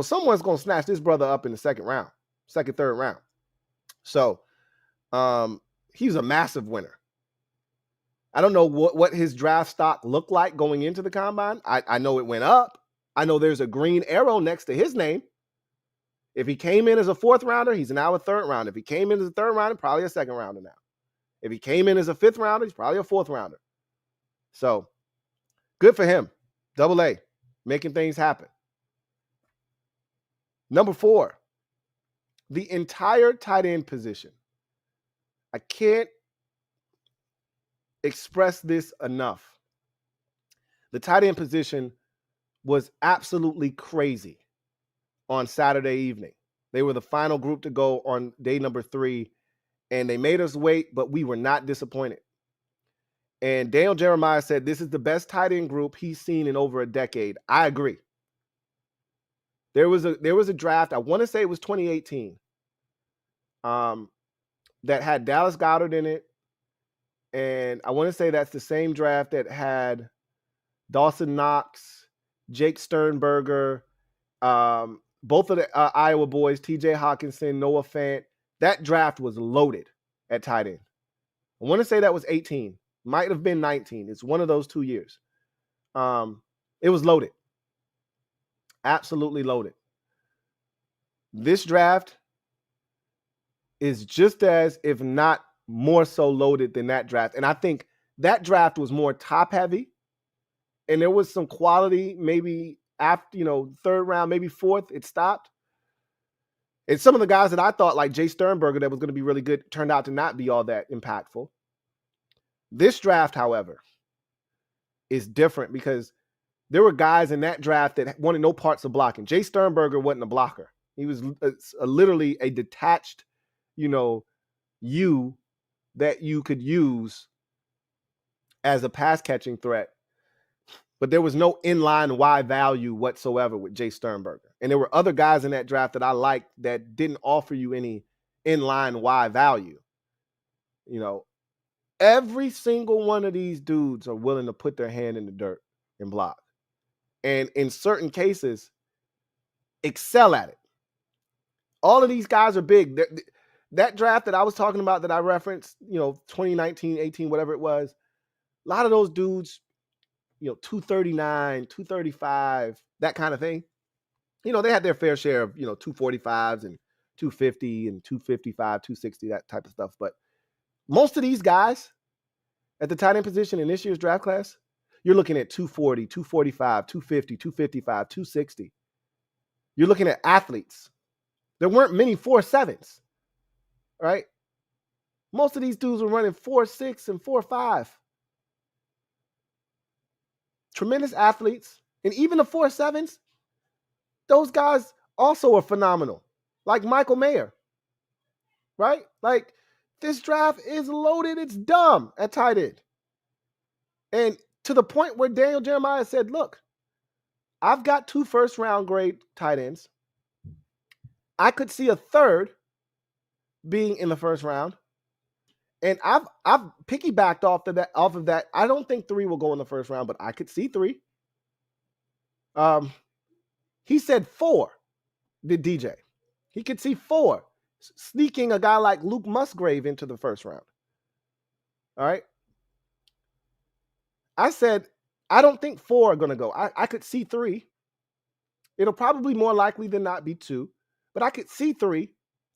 someone's going to snatch this brother up in the second, third round. So he's a massive winner. I don't know what his draft stock looked like going into the combine. I know it went up. I know there's a green arrow next to his name. If he came in as a 4th rounder, he's now a 3rd rounder. If he came in as a 3rd rounder, probably a 2nd rounder now. If he came in as a 5th rounder, he's probably a 4th rounder. So good for him. AA, making things happen. Number 4, the entire tight end position. I can't express this enough. The tight end position was absolutely crazy on Saturday evening. They were the final group to go on day number 3, and they made us wait, but we were not disappointed. And Daniel Jeremiah said this is the best tight end group he's seen in over a decade. I agree. There was a draft, I want to say it was 2018, that had Dallas Goedert in it, and I want to say that's the same draft that had Dawson Knox, Jake Sternberger, both of the Iowa boys, TJ Hawkinson, Noah Fant. That draft was loaded at tight end. I want to say that was 18. Might have been 19. It's one of those 2 years. It was loaded. Absolutely loaded. This draft is just as, if not more so, loaded than that draft. And I think that draft was more top heavy. And there was some quality, maybe after, 3rd round, maybe 4th, it stopped. And some of the guys that I thought, like Jay Sternberger, that was going to be really good, turned out to not be all that impactful. This draft, however, is different because there were guys in that draft that wanted no parts of blocking. Jay Sternberger wasn't a blocker. He was literally a detached, that you could use as a pass catching threat. but there was no inline Y value whatsoever with Jay Sternberger. And there were other guys in that draft that I liked that didn't offer you any inline Y value. You know, every single one of these dudes are willing to put their hand in the dirt and block. And in certain cases, excel at it. All of these guys are big. That draft that I was talking about that I referenced, 2019, 18, whatever it was, a lot of those dudes, 239, 235, that kind of thing. They had their fair share of, 245s and 250 and 255, 260, that type of stuff. But most of these guys at the tight end position in this year's draft class, you're looking at 240, 245, 250, 255, 260. You're looking at athletes. There weren't many 4.7s, right? Most of these dudes were running 4.6 and 4.5. Tremendous athletes. And even the 4.7s, those guys also are phenomenal. Like Michael Mayer, right? Like, this draft is loaded. It's dumb at tight end. And to the point where Daniel Jeremiah said, look, I've got 2 first-round grade tight ends. I could see a third being in the first round. And I've piggybacked off of that. I don't think 3 will go in the first round, but I could see 3. He said 4, did DJ. He could see 4 sneaking a guy like Luke Musgrave into the first round. All right. I said, I don't think 4 are going to go. I could see 3. It'll probably more likely than not be 2, but I could see 3.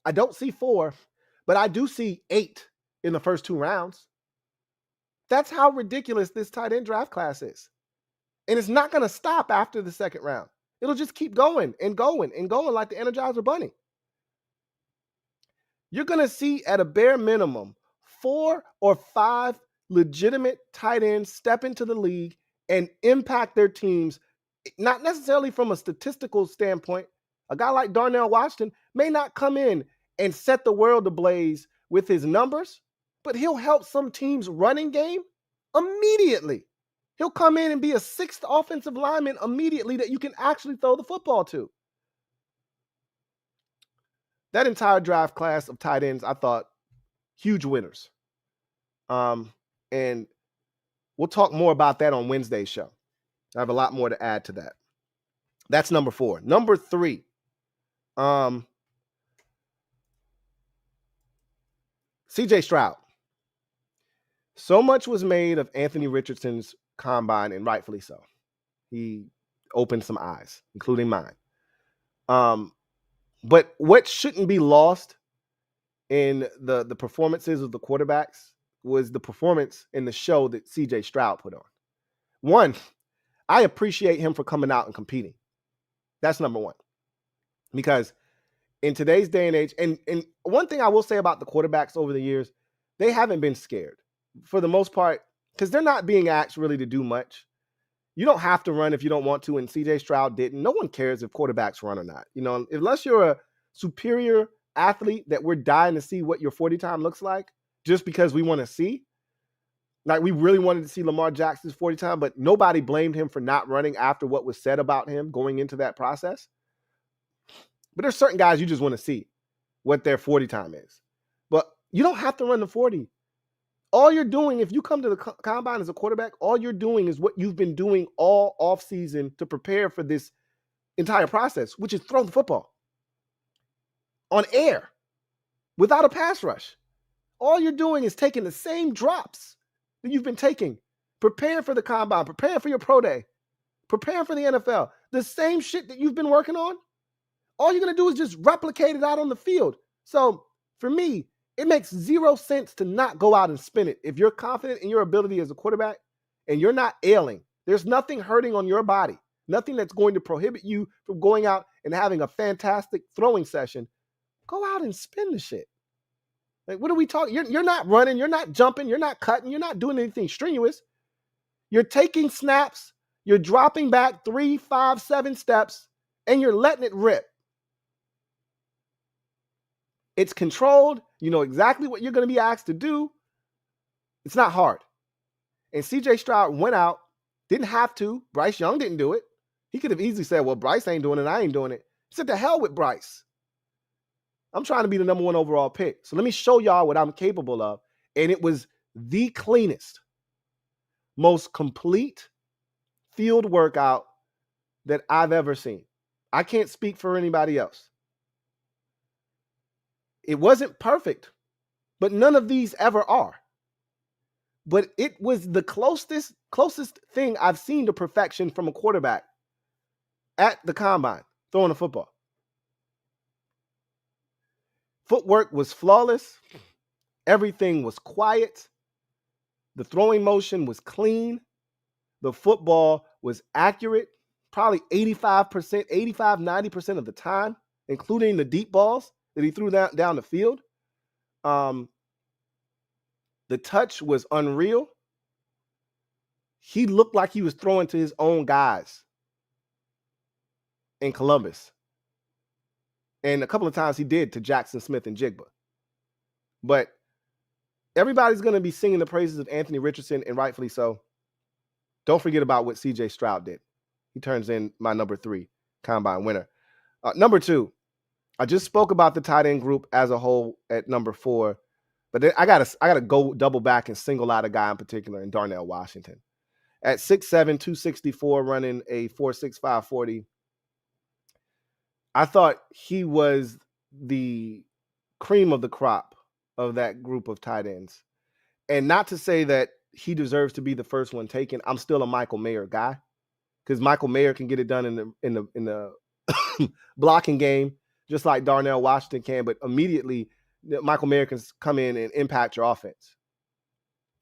I don't see 4, but I do see 8 in the first 2 rounds. That's how ridiculous this tight end draft class is. And it's not going to stop after the second round. It'll just keep going and going and going like the Energizer Bunny. You're going to see at a bare minimum 4 or 5 legitimate tight ends step into the league and impact their teams, not necessarily from a statistical standpoint. A guy like Darnell Washington may not come in and set the world ablaze with his numbers, but he'll help some teams' running game immediately. He'll come in and be a 6th offensive lineman immediately that you can actually throw the football to. That entire draft class of tight ends, I thought, huge winners. And we'll talk more about that on Wednesday's show. I have a lot more to add to that. That's number 4. Number 3. CJ Stroud. So much was made of Anthony Richardson's combine, and rightfully so. He opened some eyes, including mine. But what shouldn't be lost in the performances of the quarterbacks was the performance in the show that CJ Stroud put on. One, I appreciate him for coming out and competing. That's number 1. Because in today's day and age, and one thing I will say about the quarterbacks over the years, they haven't been scared for the most part, because they're not being asked really to do much. You don't have to run if you don't want to, and CJ Stroud didn't. No one cares if quarterbacks run or not. Unless you're a superior athlete that we're dying to see what your 40 time looks like just because we want to see. Like, we really wanted to see Lamar Jackson's 40 time, but nobody blamed him for not running after what was said about him going into that process. But there's certain guys you just want to see what their 40 time is. But you don't have to run the 40. All you're doing, if you come to the combine as a quarterback, all you're doing is what you've been doing all offseason to prepare for this entire process, which is throw the football on air without a pass rush. All you're doing is taking the same drops that you've been taking, preparing for the combine, preparing for your pro day, preparing for the NFL. The same shit that you've been working on, all you're going to do is just replicate it out on the field. So for me, it makes 0 sense to not go out and spin it. If you're confident in your ability as a quarterback and you're not ailing, there's nothing hurting on your body, nothing that's going to prohibit you from going out and having a fantastic throwing session. Go out and spin the shit. Like, what are we talking? You're not running, you're not jumping, you're not cutting, you're not doing anything strenuous. You're taking snaps, you're dropping back 3, 5, 7 steps, and you're letting it rip. It's controlled. You know exactly what you're going to be asked to do. It's not hard. And CJ Stroud went out Didn't have to. Bryce Young didn't do it. He could have easily said, well, Bryce ain't doing it. I ain't doing it. He said, the hell with Bryce. I'm trying to be the number 1 overall pick. So let me show y'all what I'm capable of. And it was the cleanest, most complete field workout that I've ever seen. I can't speak for anybody else. It wasn't perfect, but none of these ever are. But it was the closest thing I've seen to perfection from a quarterback at the combine, throwing a football. Footwork was flawless. Everything was quiet. The throwing motion was clean. The football was accurate, probably 85%, 85, 90% of the time, including the deep balls that he threw down the field. The touch was unreal. He looked like he was throwing to his own guys in Columbus. And a couple of times he did to Jackson Smith and Jigba. But everybody's going to be singing the praises of Anthony Richardson, and rightfully so. Don't forget about what C.J. Stroud did. He turns in my number 3 combine winner. Number 2, I just spoke about the tight end group as a whole at number 4, but then I gotta go double back and single out a guy in particular in Darnell Washington. At 6'7", 264, running a 4.65 40. I thought he was the cream of the crop of that group of tight ends. And not to say that he deserves to be the first one taken. I'm still a Michael Mayer guy, because Michael Mayer can get it done in the blocking game, just like Darnell Washington can. But immediately, Michael Mayer can come in and impact your offense.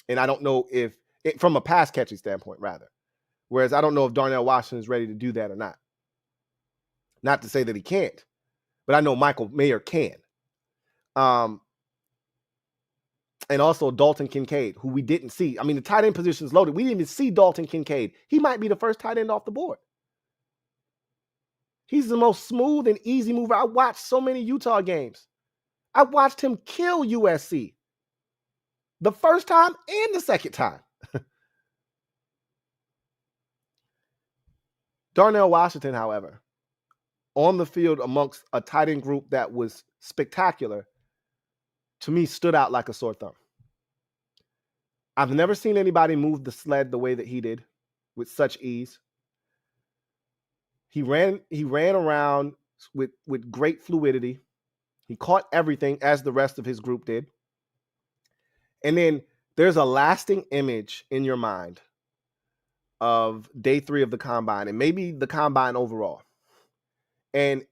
And I don't know if, from a pass catching standpoint, rather. Whereas I don't know if Darnell Washington is ready to do that or not. Not to say that he can't, but I know Michael Mayer can. And also Dalton Kincaid, who we didn't see. I mean, the tight end position is loaded. We didn't even see Dalton Kincaid. He might be the first tight end off the board. He's the most smooth and easy mover. I watched so many Utah games. I watched him kill USC the first time and the second time. Darnell Washington, however, on the field amongst a tight end group that was spectacular, to me, stood out like a sore thumb. I've never seen anybody move the sled the way that he did with such ease. He ran around with great fluidity. He caught everything as the rest of his group did. And then there's a lasting image in your mind of day 3 of the combine and maybe the combine overall. And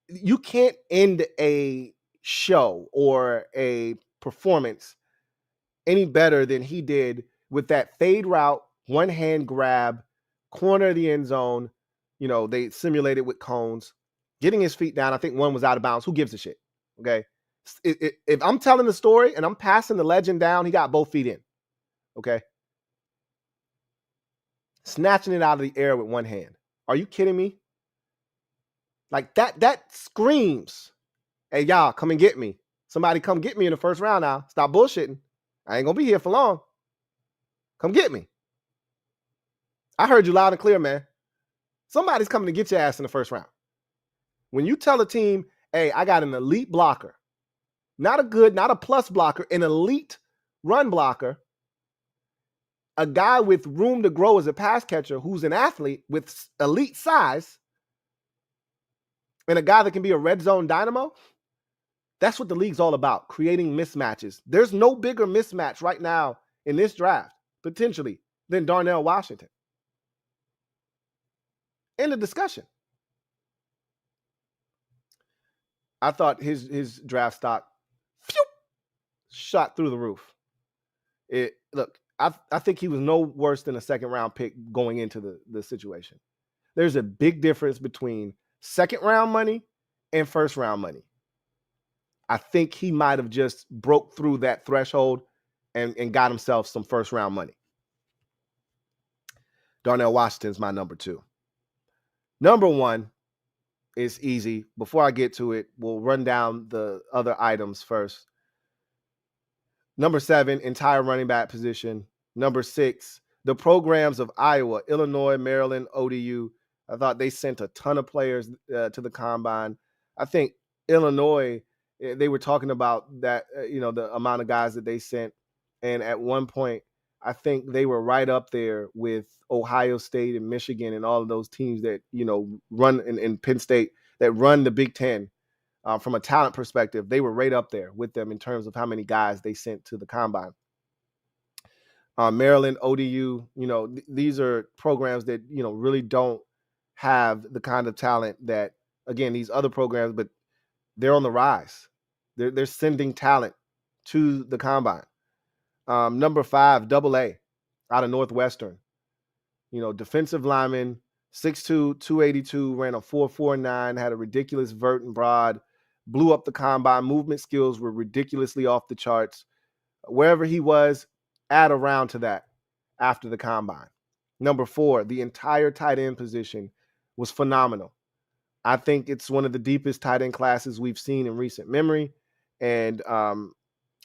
you can't end a show or a performance any better than he did with that fade route, one hand grab, corner of the end zone. You know, they simulated with cones, getting his feet down. I think one was out of bounds. Who gives a shit? Okay. If I'm telling the story and I'm passing the legend down, he got both feet in. Okay. Snatching it out of the air with one hand. Are you kidding me? Like that screams, hey, y'all, come and get me. Somebody come get me in the first round now. Stop bullshitting. I ain't gonna be here for long. Come get me. I heard you loud and clear, man. Somebody's coming to get your ass in the first round. When you tell a team, hey, I got an elite blocker, not a plus blocker, an elite run blocker, a guy with room to grow as a pass catcher who's an athlete with elite size, and a guy that can be a red zone dynamo, that's what the league's all about, creating mismatches. There's no bigger mismatch right now in this draft, potentially, than Darnell Washington. End of discussion. I thought his draft stock shot through the roof. Look, I think he was no worse than a second round pick going into the situation. There's a big difference between second round money and first round money. I think he might have just broke through that threshold and got himself some first round money. Darnell Washington's my number 2. Number 1 is easy. Before I get to it, we'll run down the other items first. Number 7, entire running back position. Number 6, The programs of Iowa, Illinois, Maryland, ODU, I thought they sent a ton of players to the combine. I think Illinois, they were talking about that, the amount of guys that they sent. And at one point, I think they were right up there with Ohio State and Michigan and all of those teams that, run in Penn State that run the Big Ten. From a talent perspective, they were right up there with them in terms of how many guys they sent to the combine. Maryland, ODU, these are programs that, really don't have the kind of talent that, again, these other programs, but they're on the rise. They're sending talent to the combine. Number 5, AA out of Northwestern. Defensive lineman, 6'2", 282, ran a 4.49, had a ridiculous vert and broad, blew up the combine. Movement skills were ridiculously off the charts. Wherever he was, add a round to that after the combine. Number 4, the entire tight end position was phenomenal. I think it's one of the deepest tight end classes we've seen in recent memory. And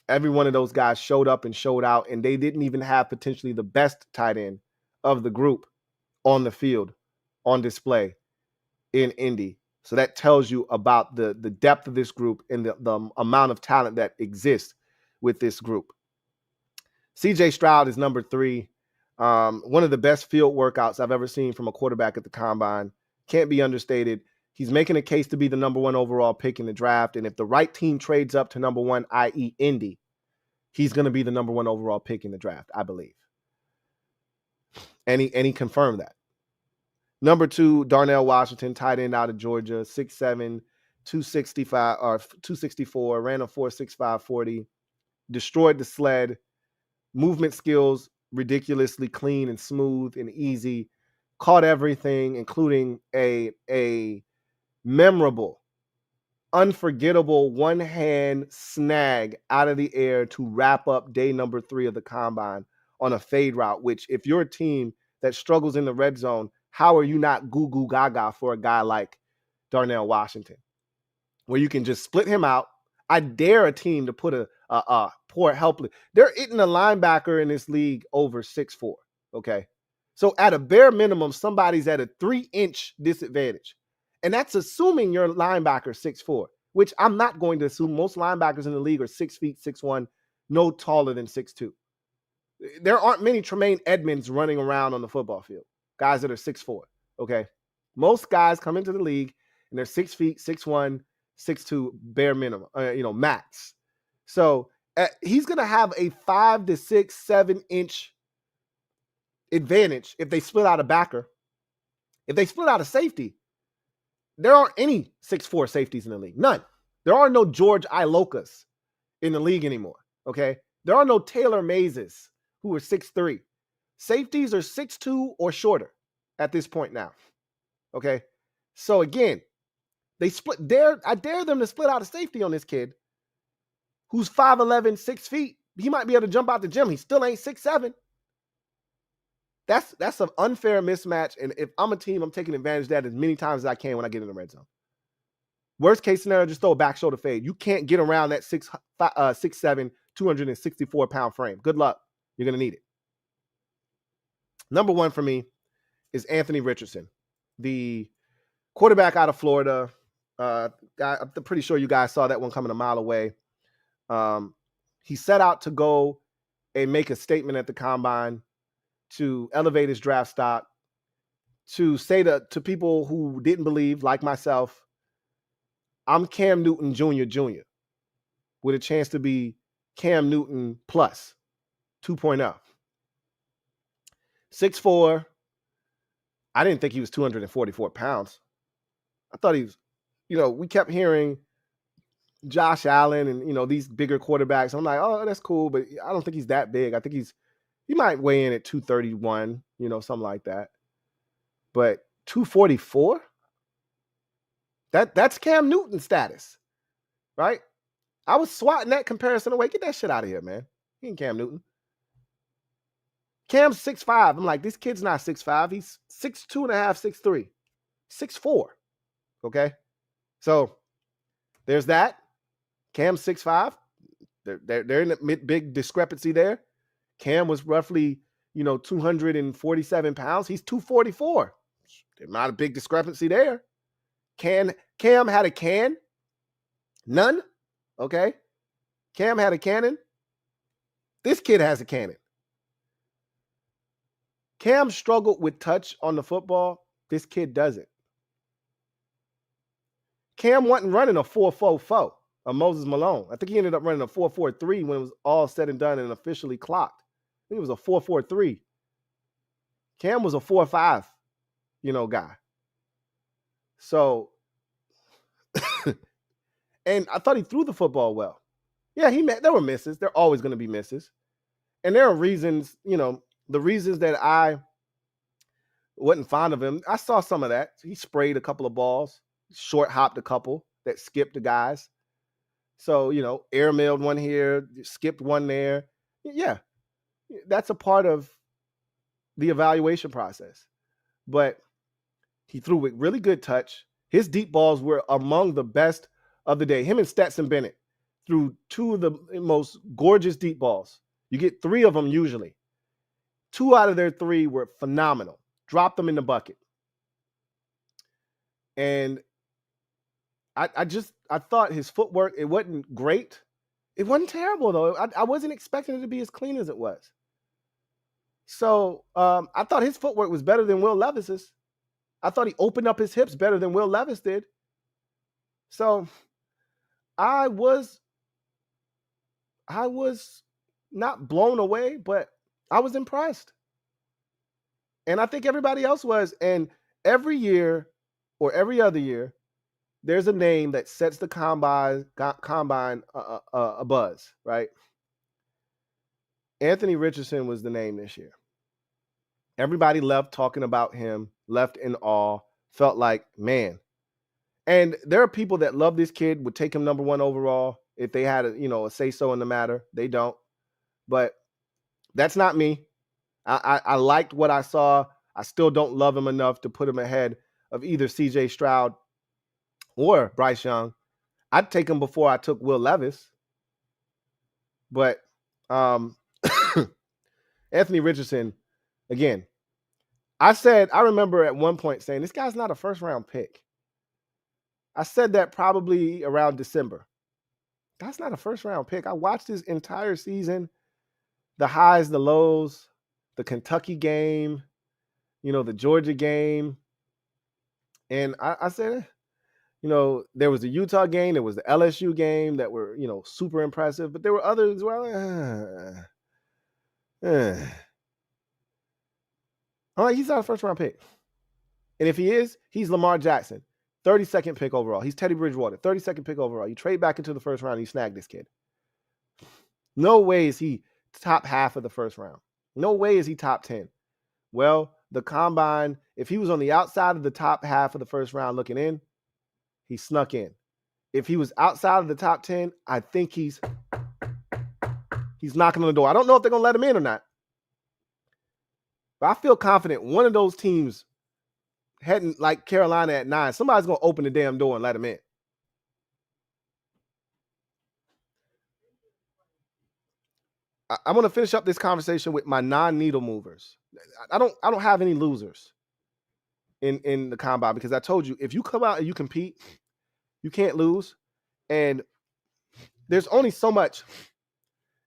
every one of those guys showed up and showed out, and they didn't even have potentially the best tight end of the group on the field, on display in Indy. So that tells you about the depth of this group and the amount of talent that exists with this group. CJ Stroud is number 3. One of the best field workouts I've ever seen from a quarterback at the combine. Can't be understated. He's making a case to be the number 1 overall pick in the draft. And if the right team trades up to number 1, i.e. Indy, he's going to be the number 1 overall pick in the draft, I believe. And he confirmed that. Number 2, Darnell Washington, tight end out of Georgia, 6'7", 265 or 264, ran a 4.65 40, destroyed the sled. Movement skills, ridiculously clean and smooth and easy. Caught everything, including a memorable, unforgettable one-hand snag out of the air to wrap up day number 3 of the combine on a fade route, which if you're a team that struggles in the red zone, how are you not goo goo gaga for a guy like Darnell Washington, where you can just split him out? I dare a team to put a poor helpless. They're hitting a linebacker in this league over 6'4". Okay. So at a bare minimum, somebody's at a 3-inch disadvantage. And that's assuming your linebacker 6'4", which I'm not going to assume. Most linebackers in the league are 6 feet, 6'1", no taller than 6'2". There aren't many Tremaine Edmonds running around on the football field, guys that are 6'4". Okay. Most guys come into the league and they're 6 feet, 6'1", 6'2", bare minimum, max. So he's going to have a 5 to 6, 7-inch advantage if they split out a backer. If they split out a safety, there aren't any 6'4" safeties in the league. None. There are no George Ilokas in the league anymore. Okay. There are no Taylor Mazes who are 6'3". Safeties are 6'2" or shorter at this point now. Okay. So again, I dare them to split out a safety on this kid who's 5'11", 6 feet. He might be able to jump out the gym. He still ain't 6'7". That's an unfair mismatch. And if I'm a team, I'm taking advantage of that as many times as I can when I get in the red zone. Worst case scenario, just throw a back shoulder fade. You can't get around that 6'7", 264-pound frame. Good luck. You're going to need it. Number 1 for me is Anthony Richardson, the quarterback out of Florida. I'm pretty sure you guys saw that one coming a mile away. He set out to go and make a statement at the combine to elevate his draft stock, to say to people who didn't believe, like myself, I'm Cam Newton Jr. with a chance to be Cam Newton plus 2.0. 6'4". I didn't think he was 244 pounds. I thought he was, we kept hearing Josh Allen and, these bigger quarterbacks. I'm like, oh, that's cool, but I don't think he's that big. I think he might weigh in at 231, something like that. But 244? That's Cam Newton status, right? I was swatting that comparison away. Get that shit out of here, man. He ain't Cam Newton. Cam's 6'5". I'm like, this kid's not 6'5". He's 6'2 and a half, 6'3", 6'4". Okay? So there's that. Cam's 6'5". They're in a big discrepancy there. Cam was roughly 247 pounds. He's 244. There's not a big discrepancy there. Cam had a can? None? Okay. Cam had a cannon. This kid has a cannon. Cam struggled with touch on the football. This kid doesn't. Cam wasn't running a 4.44, a Moses Malone. I think he ended up running a 4.43 when it was all said and done and officially clocked. I think it was a 4.43. Cam was a 4.5, guy. So, and I thought he threw the football well. Yeah, there were misses. There are always going to be misses. And there are reasons, the reasons that I wasn't fond of him. I saw some of that. He sprayed a couple of balls, short hopped a couple that skipped the guys. So, airmailed one here, skipped one there. Yeah, that's a part of the evaluation process. But he threw with really good touch. His deep balls were among the best of the day. Him and Stetson Bennett threw two of the most gorgeous deep balls. You get 3 of them usually. 2 out of their 3 were phenomenal. Dropped them in the bucket. And I thought his footwork, it wasn't great. It wasn't terrible, though. I wasn't expecting it to be as clean as it was. So I thought his footwork was better than Will Levis's. I thought he opened up his hips better than Will Levis did. So I was not blown away, but I was impressed. And I think everybody else was. And every year or every other year, there's a name that sets the combine a buzz, right? Anthony Richardson was the name this year. Everybody left talking about him, left in awe, felt like, man. And there are people that love this kid, would take him number 1 overall if they had a say-so in the matter. They don't. But that's not me. I liked what I saw. I still don't love him enough to put him ahead of either C.J. Stroud or Bryce Young. I'd take him before I took Will Levis. But Anthony Richardson, again, I remember at one point saying, this guy's not a first-round pick. I said that probably around December. That's not a first-round pick. I watched his entire season, the highs, the lows, the Kentucky game, the Georgia game. And I said, there was the Utah game, there was the LSU game that were, super impressive, but there were others as well. I'm like, he's not a first-round pick. And if he is, he's Lamar Jackson, 32nd pick overall. He's Teddy Bridgewater, 32nd pick overall. You trade back into the first round and you snag this kid. No way is he top half of the first round. No way is he top 10. Well, the combine, if he was on the outside of the top half of the first round looking in, he snuck in. If he was outside of the top 10, I think he's knocking on the door. I don't know if they're going to let him in or not. But I feel confident one of those teams heading like Carolina at 9, somebody's going to open the damn door and let him in. I want to finish up this conversation with my non-needle movers. I don't have any losers in the combine because I told you, if you come out and you compete, you can't lose. And there's only so much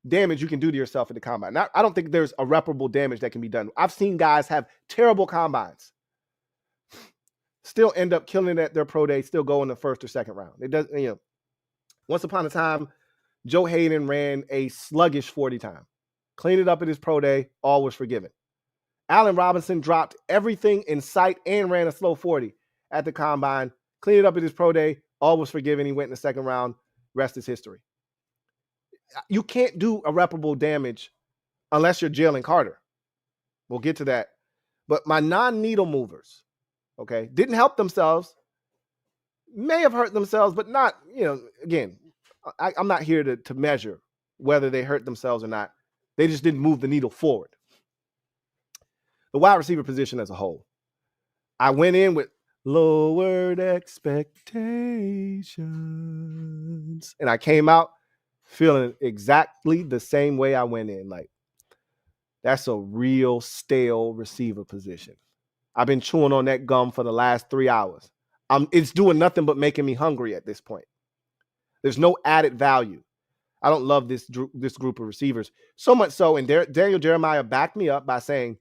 damage you can do to yourself in the combine. I don't think there's irreparable damage that can be done. I've seen guys have terrible combines, still end up killing it at their pro day, still go in the first or second round. It does, once upon a time, Joe Hayden ran a sluggish 40 time. Cleaned it up at his pro day, all was forgiven. Allen Robinson dropped everything in sight and ran a slow 40 at the combine. Cleaned it up at his pro day, all was forgiven. He went in the second round. Rest is history. You can't do irreparable damage unless you're Jalen Carter. We'll get to that. But my non-needle movers, okay, didn't help themselves, may have hurt themselves, but not, again, I'm not here to measure whether they hurt themselves or not. They just didn't move the needle forward. The wide receiver position as a whole. I went in with lowered expectations, and I came out feeling exactly the same way I went in. Like, That's a real stale receiver position. I've been chewing on that gum for the last 3 hours. It's doing nothing but making me hungry at this point. There's no added value. I don't love this group of receivers. So much so, and Daniel Jeremiah backed me up by saying,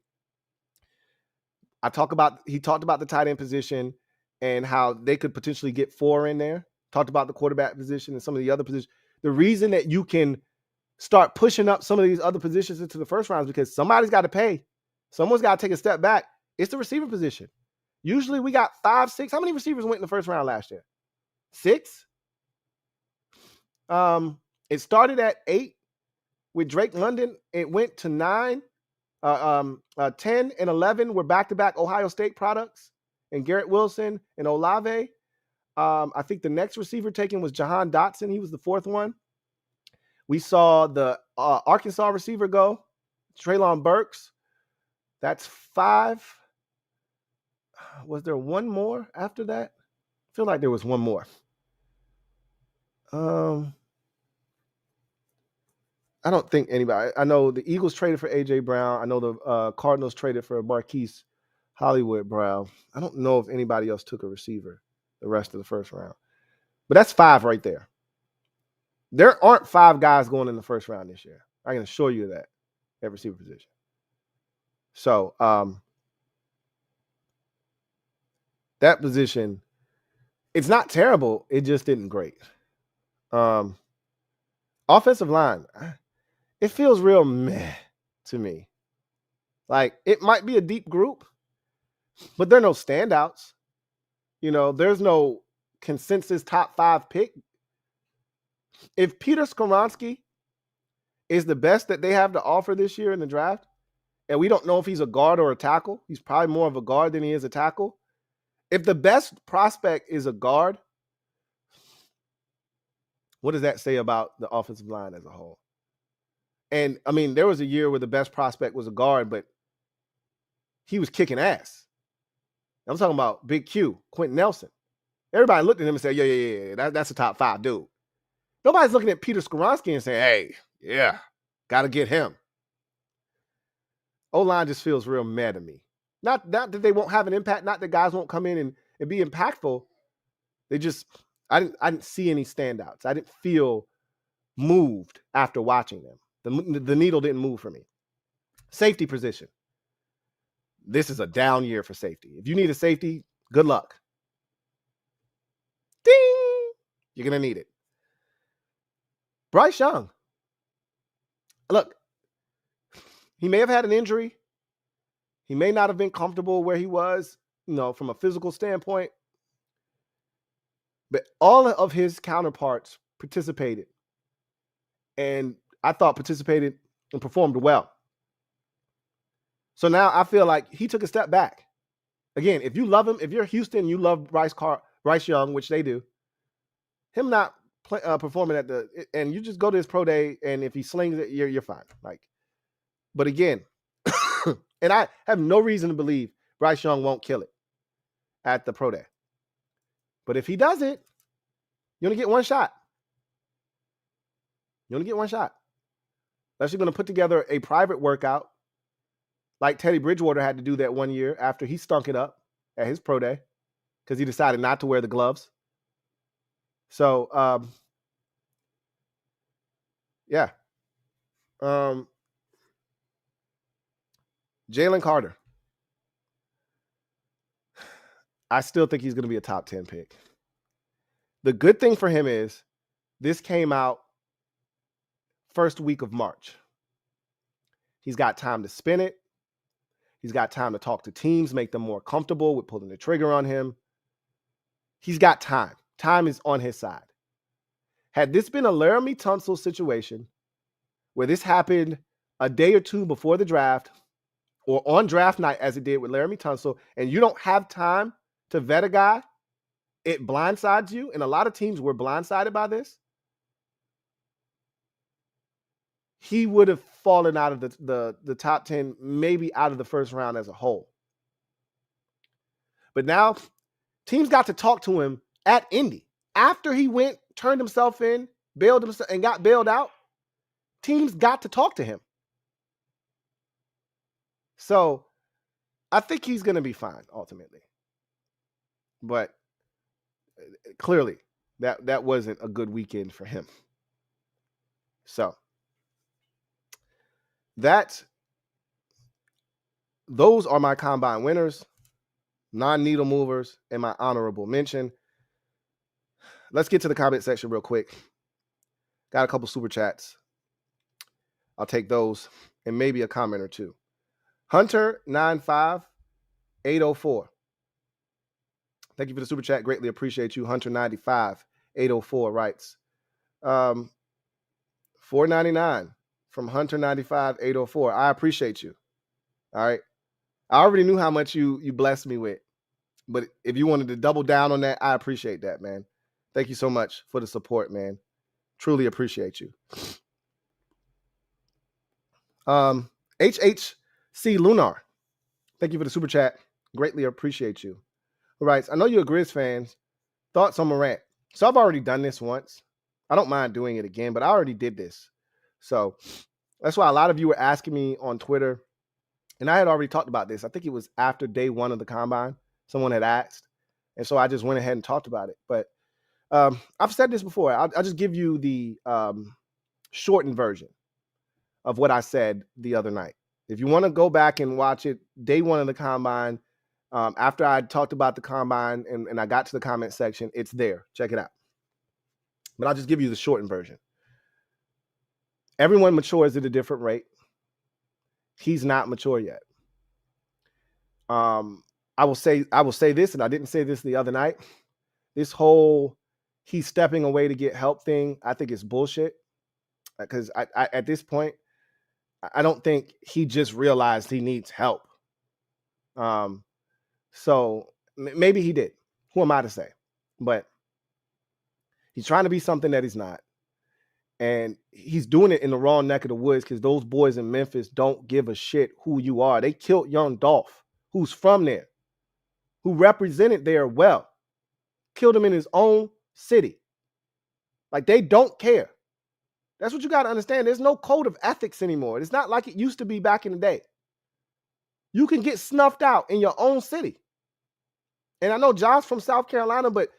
he talked about the tight end position and how they could potentially get 4 in there. Talked about the quarterback position and some of the other positions. The reason that you can start pushing up some of these other positions into the first round is because somebody's got to pay. Someone's got to take a step back. It's the receiver position. Usually we got 5, 6. How many receivers went in the first round last year? 6? It started at 8 with Drake London. It went to 9. 10 and 11 were back-to-back Ohio State products, and Garrett Wilson and Olave. I think the next receiver taken was Jahan Dotson. He was the 4th one. We saw the Arkansas receiver go, Treylon Burks. That's 5. Was there one more after that? I feel like there was one more. I don't think anybody. I know the Eagles traded for A.J. Brown. I know the Cardinals traded for Marquise Hollywood Brown. I don't know if anybody else took a receiver the rest of the first round. But that's 5 right there. There aren't 5 guys going in the first round this year. I can assure you that at receiver position. So that position, it's not terrible. It just isn't great. Offensive line, it feels real meh to me. Like, it might be a deep group, but there are no standouts. There's no consensus top 5 pick. If Peter Skoronski is the best that they have to offer this year in the draft, and we don't know if he's a guard or a tackle, he's probably more of a guard than he is a tackle. If the best prospect is a guard, what does that say about the offensive line as a whole? And, I mean, there was a year where the best prospect was a guard, but he was kicking ass. I'm talking about Big Q, Quentin Nelson. Everybody looked at him and said, yeah, that's a top 5 dude. Nobody's looking at Peter Skoronski and saying, hey, yeah, got to get him. O-line just feels real meh to me. Not that they won't have an impact, not that guys won't come in and be impactful. They just, I didn't see any standouts. I didn't feel moved after watching them. The needle didn't move for me. Safety position. This is a down year for safety. If you need a safety, good luck. Ding! You're going to need it. Bryce Young. Look, he may have had an injury. He may not have been comfortable where he was, from a physical standpoint. But all of his counterparts participated. And I thought participated and performed well. So now I feel like he took a step back. Again, if you love him, if you're Houston, you love Bryce Young, which they do. Him not performing and you just go to his pro day, and if he slings it, you're fine. But again, and I have no reason to believe Bryce Young won't kill it at the pro day. But if he does it, you only get one shot. You only get one shot. Unless you're going to put together a private workout like Teddy Bridgewater had to do that one year after he stunk it up at his pro day because he decided not to wear the gloves. So, yeah. Jalen Carter. I still think he's going to be a top 10 pick. The good thing for him is this came out first week of March. He's got time to spin it. He's got time to talk to teams, make them more comfortable with pulling the trigger on him. He's got time. Time is on his side. Had this been a Laramie Tunsil situation where this happened a day or two before the draft or on draft night as it did with Laramie Tunsil, and you don't have time to vet a guy, it blindsides you, and a lot of teams were blindsided by this, he would have fallen out of the top 10, maybe out of the first round as a whole. But now teams got to talk to him at Indy. After he went, turned himself in, bailed himself, and got bailed out, teams got to talk to him. So I think he's going to be fine ultimately. But clearly, that wasn't a good weekend for him. So those are my combine winners, non-needle movers, and my honorable mention. Let's get to the comment section real quick. Got a couple super chats. I'll take those and maybe a comment or two. Hunter95804. Thank you for the super chat. Greatly appreciate you. Hunter95804 writes, $4.99 from Hunter95804. I appreciate you. All right. I already knew how much you blessed me with, but if you wanted to double down on that, I appreciate that, man. Thank you so much for the support, man. Truly appreciate you. HHC Lunar. Thank you for the super chat. Greatly appreciate you. All right. I know you're a Grizz fan. Thoughts on Morant. So I've already done this once. I don't mind doing it again, but I already did this. So that's why a lot of you were asking me on Twitter, and I had already talked about this. I think it was after day one of the combine. Someone had asked, and so I just went ahead and talked about it. But I've said this before. I'll just give you the shortened version of what I said the other night. If you want to go back and watch it, day one of the combine, after I talked about the combine and I got to the comment section, it's there. Check it out. But I'll just give you the shortened version. Everyone matures at a different rate. He's not mature yet. I will say this, and I didn't say this the other night. This whole he's stepping away to get help thing, I think it's bullshit. Because I at this point, I don't think he just realized he needs help. So maybe he did. Who am I to say? But he's trying to be something that he's not. And he's doing it in the wrong neck of the woods because those boys in Memphis don't give a shit who you are. They killed young Dolph, who's from there, who represented there well. Killed him in his own city. Like, they don't care. That's what you got to understand. There's no code of ethics anymore. It's not like it used to be back in the day. You can get snuffed out in your own city. And I know Josh from South Carolina, but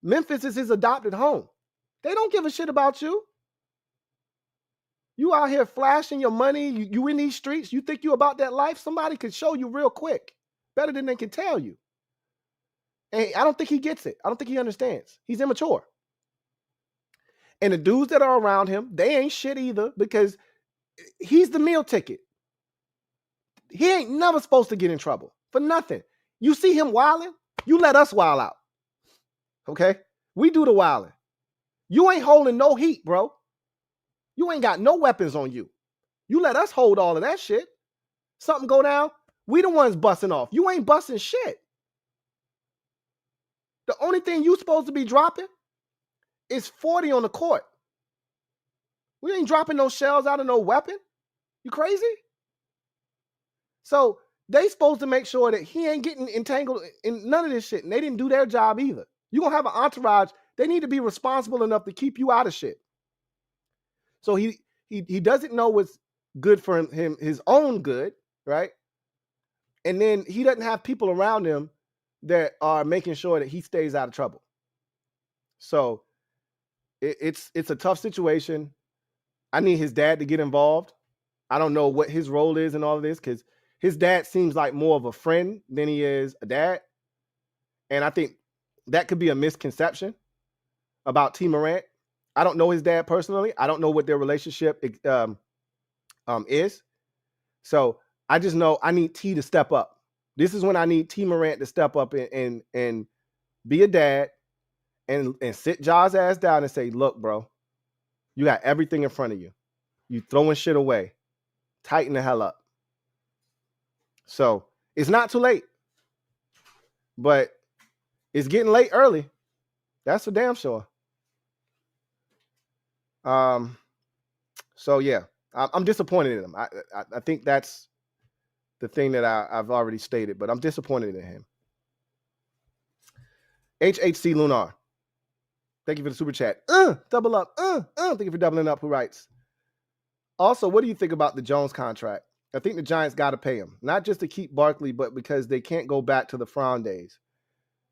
Memphis is his adopted home. They don't give a shit about you. You out here flashing your money. You in these streets. You think you about that life? Somebody could show you real quick. Better than they can tell you. And I don't think he gets it. I don't think he understands. He's immature. And the dudes that are around him, they ain't shit either because he's the meal ticket. He ain't never supposed to get in trouble for nothing. You see him wilding, you let us wild out. Okay? We do the wilding. You ain't holding no heat, bro. You ain't got no weapons on you. You let us hold all of that shit. Something go down, we the ones busting off. You ain't busting shit. The only thing you supposed to be dropping is 40 on the court. We ain't dropping no shells out of no weapon. You crazy? So they supposed to make sure that he ain't getting entangled in none of this shit. And they didn't do their job either. You're going to have an entourage. They need to be responsible enough to keep you out of shit. So he doesn't know what's good for him, his own good, right? And then he doesn't have people around him that are making sure that he stays out of trouble. So it's a tough situation. I need his dad to get involved. I don't know what his role is in all of this because his dad seems like more of a friend than he is a dad. And I think that could be a misconception about T. Morant. I don't know his dad personally. I don't know what their relationship is. So I just know I need T to step up. This is when I need T. Morant to step up and be a dad and sit Ja's ass down and say, look, bro, you got everything in front of you. You throwing shit away. Tighten the hell up. So it's not too late, but it's getting late early. That's for damn sure. So yeah, I'm disappointed in him. I think that's the thing that I've already stated, but I'm disappointed in him. HHC Lunar. Thank you for the super chat. Double up. Thank you for doubling up. Who writes? Also, what do you think about the Jones contract? I think the Giants got to pay him, not just to keep Barkley, but because they can't go back to the Frown days.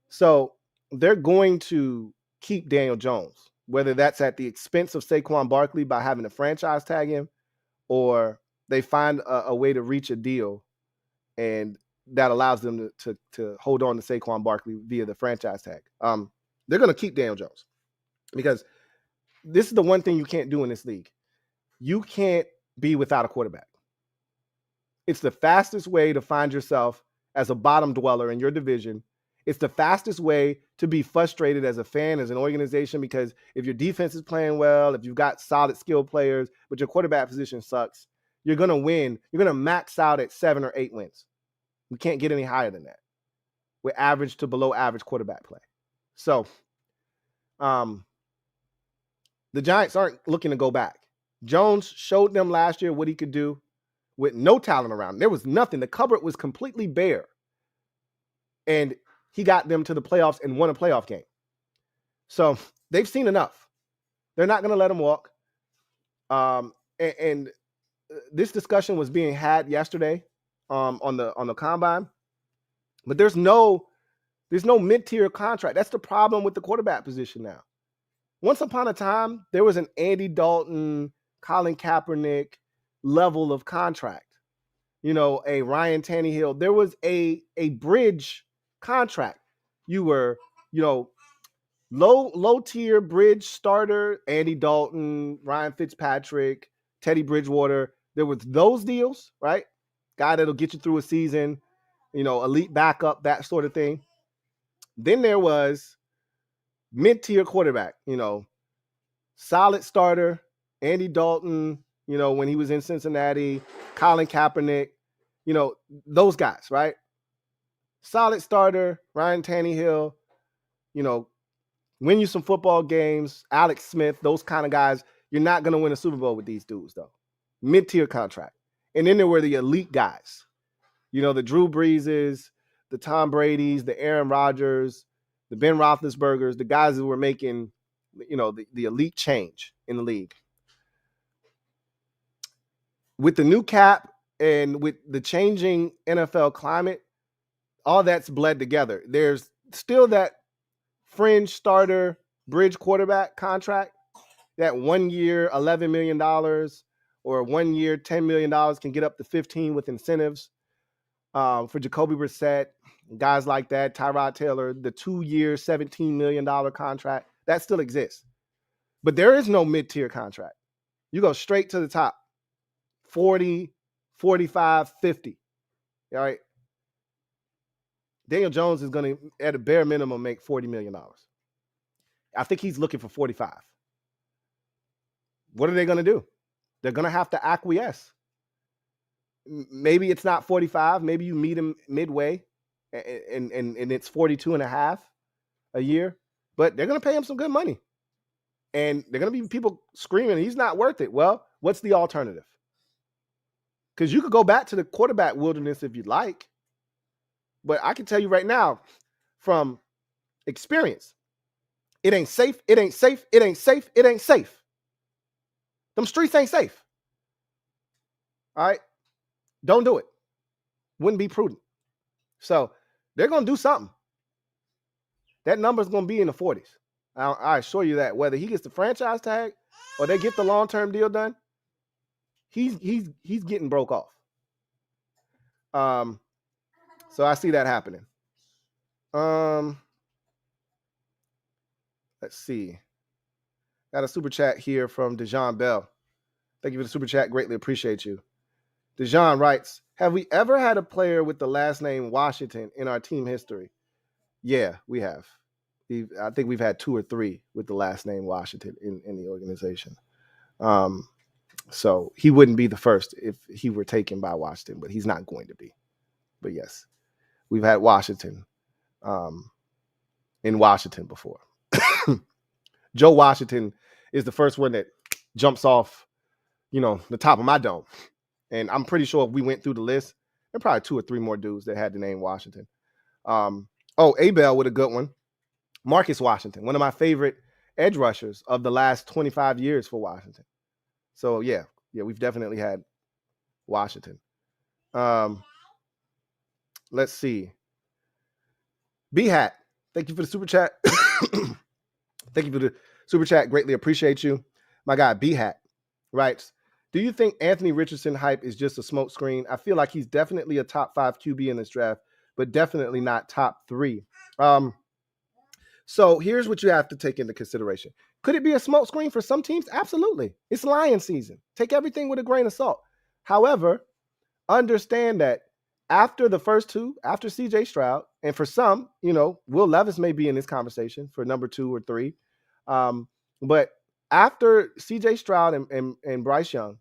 So they're going to keep Daniel Jones, whether that's at the expense of Saquon Barkley by having to franchise tag him, or they find a way to reach a deal and that allows them to hold on to Saquon Barkley via the franchise tag. They're going to keep Daniel Jones because this is the one thing you can't do in this league. You can't be without a quarterback. It's the fastest way to find yourself as a bottom dweller in your division. It's the fastest way to be frustrated as a fan, as an organization, because if your defense is playing well, if you've got solid skill players, but your quarterback position sucks, you're going to win. You're going to max out at 7 or 8 wins. We can't get any higher than that with average to below average quarterback play. So the Giants aren't looking to go back. Jones showed them last year what he could do with no talent around. There was nothing. The cupboard was completely bare. And he got them to the playoffs and won a playoff game. So they've seen enough. They're not going to let him walk. And this discussion was being had yesterday on the combine. But there's no mid-tier contract. That's the problem with the quarterback position now. Once upon a time, there was an Andy Dalton, Colin Kaepernick level of contract. A Ryan Tannehill. There was a bridge contract. You were, low tier bridge starter, Andy Dalton, Ryan Fitzpatrick, Teddy Bridgewater. There was those deals, right? Guy that'll get you through a season, elite backup, that sort of thing. Then there was mid-tier quarterback, solid starter, Andy Dalton, when he was in Cincinnati, Colin Kaepernick, those guys, right? Solid starter, Ryan Tannehill, win you some football games, Alex Smith, those kind of guys. You're not going to win a Super Bowl with these dudes, though. Mid-tier contract. And then there were the elite guys, the Drew Breeses, the Tom Bradys, the Aaron Rodgers, the Ben Roethlisbergers, the guys who were making, the elite change in the league. With the new cap and with the changing NFL climate, all that's bled together. There's still that fringe starter bridge quarterback contract, that 1 year, $11 million, or 1 year, $10 million can get up to 15 with incentives. For Jacoby Brissett, guys like that, Tyrod Taylor, the 2 year, $17 million contract, that still exists. But there is no mid-tier contract. You go straight to the top, 40, 45, 50. All right. Daniel Jones is going to, at a bare minimum, make $40 million. I think he's looking for 45. What are they going to do? They're going to have to acquiesce. Maybe it's not 45. Maybe you meet him midway and it's 42 and a half a year. But they're going to pay him some good money. And they're going to be people screaming, he's not worth it. Well, what's the alternative? Because you could go back to the quarterback wilderness if you'd like. But I can tell you right now, from experience, it ain't safe, it ain't safe, it ain't safe, it ain't safe. Them streets ain't safe. All right? Don't do it. Wouldn't be prudent. So they're going to do something. That number's going to be in the 40s. I assure you that. Whether he gets the franchise tag or they get the long-term deal done, he's getting broke off. So I see that happening. Let's see. Got a super chat here from Dejan Bell. Thank you for the super chat. Greatly appreciate you. Dejan writes, have we ever had a player with the last name Washington in our team history? Yeah, we have. I think we've had 2 or 3 with the last name Washington in the organization. So he wouldn't be the first if he were taken by Washington, but he's not going to be. But yes, we've had Washington in Washington before. Joe Washington is the first one that jumps off, the top of my dome. And I'm pretty sure if we went through the list, there are probably 2 or 3 more dudes that had the name Washington. Abel with a good one. Marcus Washington, one of my favorite edge rushers of the last 25 years for Washington. So, yeah, we've definitely had Washington. Let's see. B-Hat, thank you for the super chat. Thank you for the super chat. Greatly appreciate you. My guy, B-Hat, writes, do you think Anthony Richardson hype is just a smokescreen? I feel like he's definitely a top 5 QB in this draft, but definitely not top 3. So here's what you have to take into consideration. Could it be a smokescreen for some teams? Absolutely. It's lion season. Take everything with a grain of salt. However, understand that after the first two, after CJ Stroud, and for some, Will Levis may be in this conversation for number 2 or 3. But after CJ Stroud and Bryce Young,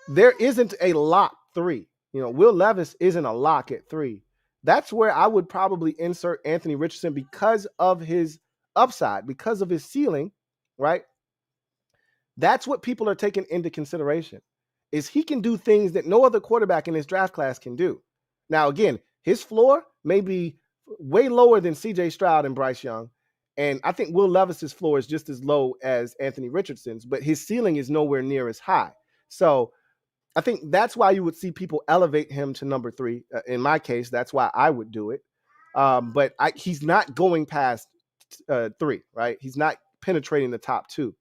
there isn't a lock 3. Will Levis isn't a lock at 3. That's where I would probably insert Anthony Richardson because of his upside, because of his ceiling, right? That's what people are taking into consideration, is he can do things that no other quarterback in this draft class can do. Now, again, his floor may be way lower than CJ Stroud and Bryce Young. And I think Will Levis's floor is just as low as Anthony Richardson's, but his ceiling is nowhere near as high. So I think that's why you would see people elevate him to number 3. In my case, that's why I would do it. But he's not going past 3, right? He's not penetrating the top 2.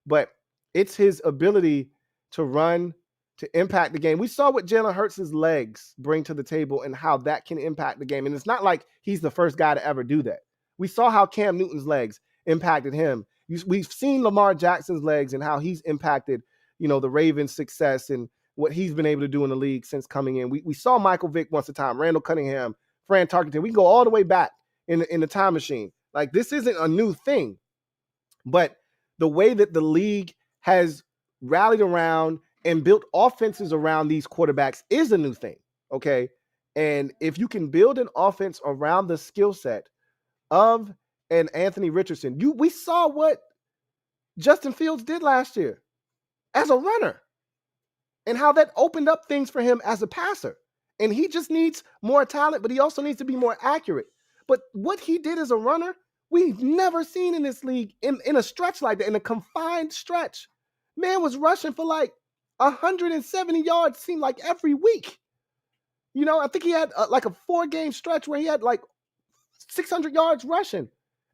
But it's his ability to run, to impact the game. We saw what Jalen Hurts' legs bring to the table and how that can impact the game. And it's not like he's the first guy to ever do that. We saw how Cam Newton's legs impacted him. We've seen Lamar Jackson's legs and how he's impacted, the Ravens' success and what he's been able to do in the league since coming in. We saw Michael Vick once a time, Randall Cunningham, Fran Tarkenton. We can go all the way back in the time machine. Like, this isn't a new thing. But the way that the league has rallied around and built offenses around these quarterbacks is a new thing, okay? And if you can build an offense around the skill set of an Anthony Richardson, we saw what Justin Fields did last year as a runner and how that opened up things for him as a passer. And he just needs more talent, but he also needs to be more accurate. But what he did as a runner, we've never seen in this league in a stretch like that, in a confined stretch. Man was rushing for like 170 yards, seemed like every week. I think he had like a 4-game stretch where he had like 600 yards rushing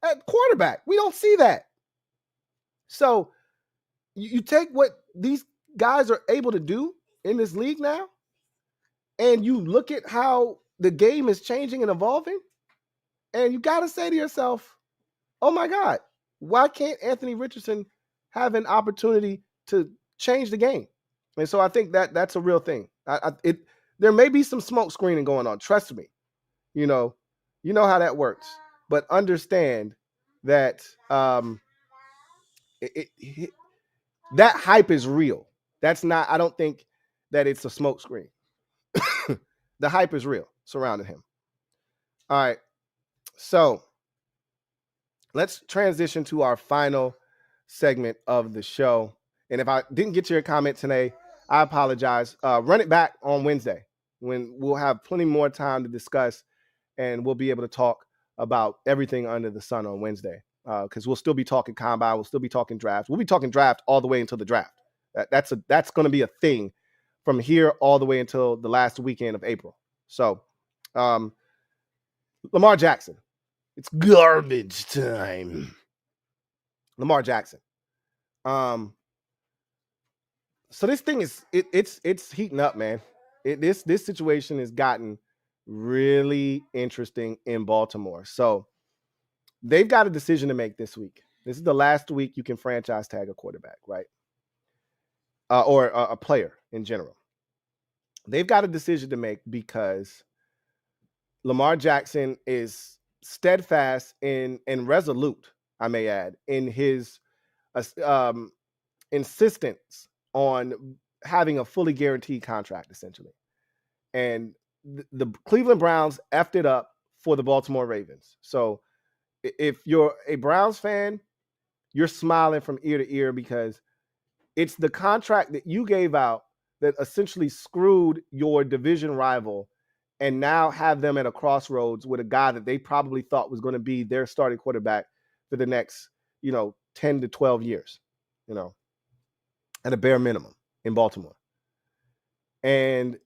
at quarterback. We don't see that. So you take what these guys are able to do in this league now, and you look at how the game is changing and evolving, and you got to say to yourself, oh my God, why can't Anthony Richardson have an opportunity to change the game? And so I think that's a real thing. There may be some smoke screening going on. Trust me, you know how that works. But understand that that hype is real. That's not. I don't think that it's a smoke screen. The hype is real surrounding him. All right, so let's transition to our final segment of the show. And if I didn't get to your comment today, I apologize. Run it back on Wednesday when we'll have plenty more time to discuss, and we'll be able to talk about everything under the sun on Wednesday. Because we'll still be talking combine, we'll still be talking draft. We'll be talking draft all the way until the draft. That's going to be a thing from here all the way until the last weekend of April. So, Lamar Jackson, it's garbage time. Lamar Jackson. So this thing is it's heating up, man. This situation has gotten really interesting in Baltimore. So they've got a decision to make this week. This is the last week you can franchise tag a quarterback, right? Or a player in general. They've got a decision to make because Lamar Jackson is steadfast and resolute, I may add, in his insistence on having a fully guaranteed contract, essentially. And the Cleveland Browns effed it up for the Baltimore Ravens. So if you're a Browns fan, you're smiling from ear to ear because it's the contract that you gave out that essentially screwed your division rival and now have them at a crossroads with a guy that they probably thought was going to be their starting quarterback for the next, 10 to 12 years, at a bare minimum in Baltimore. And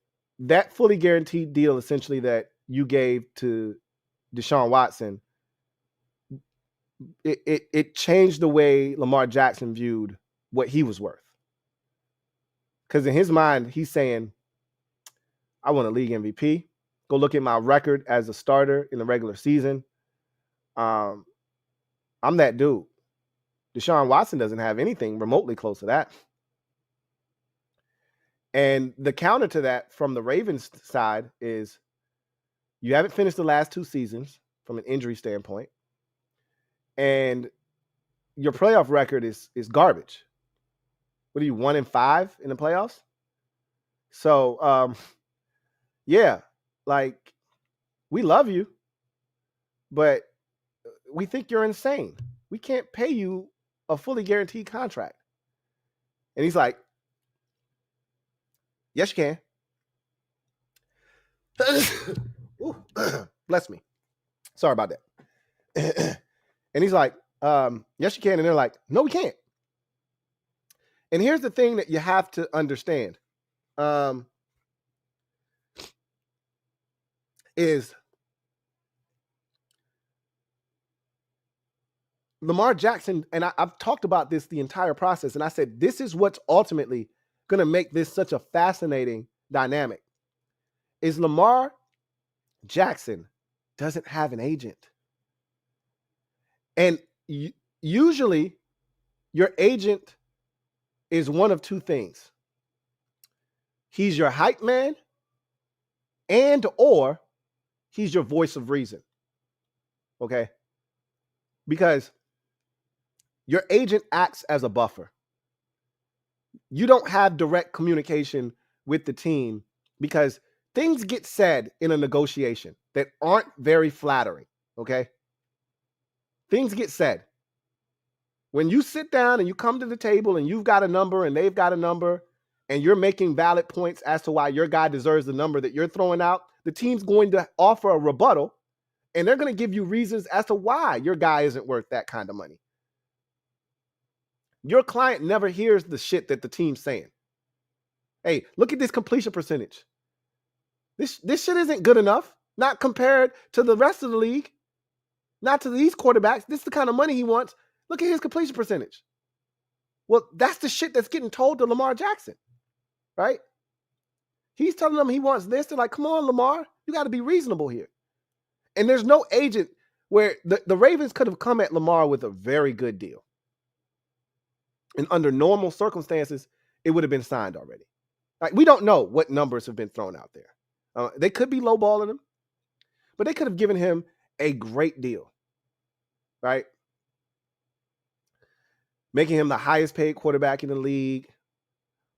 that fully guaranteed deal essentially that you gave to Deshaun Watson, it changed the way Lamar Jackson viewed what he was worth. Because in his mind, he's saying, I won a league MVP. Go look at my record as a starter in the regular season. I'm that dude. Deshaun Watson doesn't have anything remotely close to that. And the counter to that from the Ravens side is you haven't finished the last 2 seasons from an injury standpoint. And your playoff record is garbage. What are you, 1-5 in the playoffs? So, yeah, like, we love you, but we think you're insane. We can't pay you a fully guaranteed contract. And he's like, yes, you can. Ooh, bless me. Sorry about that. And he's like, yes, you can. And they're like, no, we can't. And here's the thing that you have to understand. Is Lamar Jackson, and I've talked about this the entire process, and I said, this is what's ultimately going to make this such a fascinating dynamic, is Lamar Jackson doesn't have an agent. And usually your agent is one of 2 things. He's your hype man and or he's your voice of reason. Okay? Because your agent acts as a buffer. You don't have direct communication with the team because things get said in a negotiation that aren't very flattering. Okay? Things get said. When you sit down and you come to the table and you've got a number and they've got a number and you're making valid points as to why your guy deserves the number that you're throwing out, the team's going to offer a rebuttal and they're going to give you reasons as to why your guy isn't worth that kind of money. Your client never hears the shit that the team's saying. Hey, look at this completion percentage. This shit isn't good enough, not compared to the rest of the league, not to these quarterbacks. This is the kind of money he wants. Look at his completion percentage. Well, that's the shit that's getting told to Lamar Jackson, right? He's telling them he wants this. They're like, come on, Lamar, you got to be reasonable here. And there's no agent where the Ravens could have come at Lamar with a very good deal. And under normal circumstances, it would have been signed already. Like, we don't know what numbers have been thrown out there. They could be lowballing him, but they could have given him a great deal, right? Making him the highest paid quarterback in the league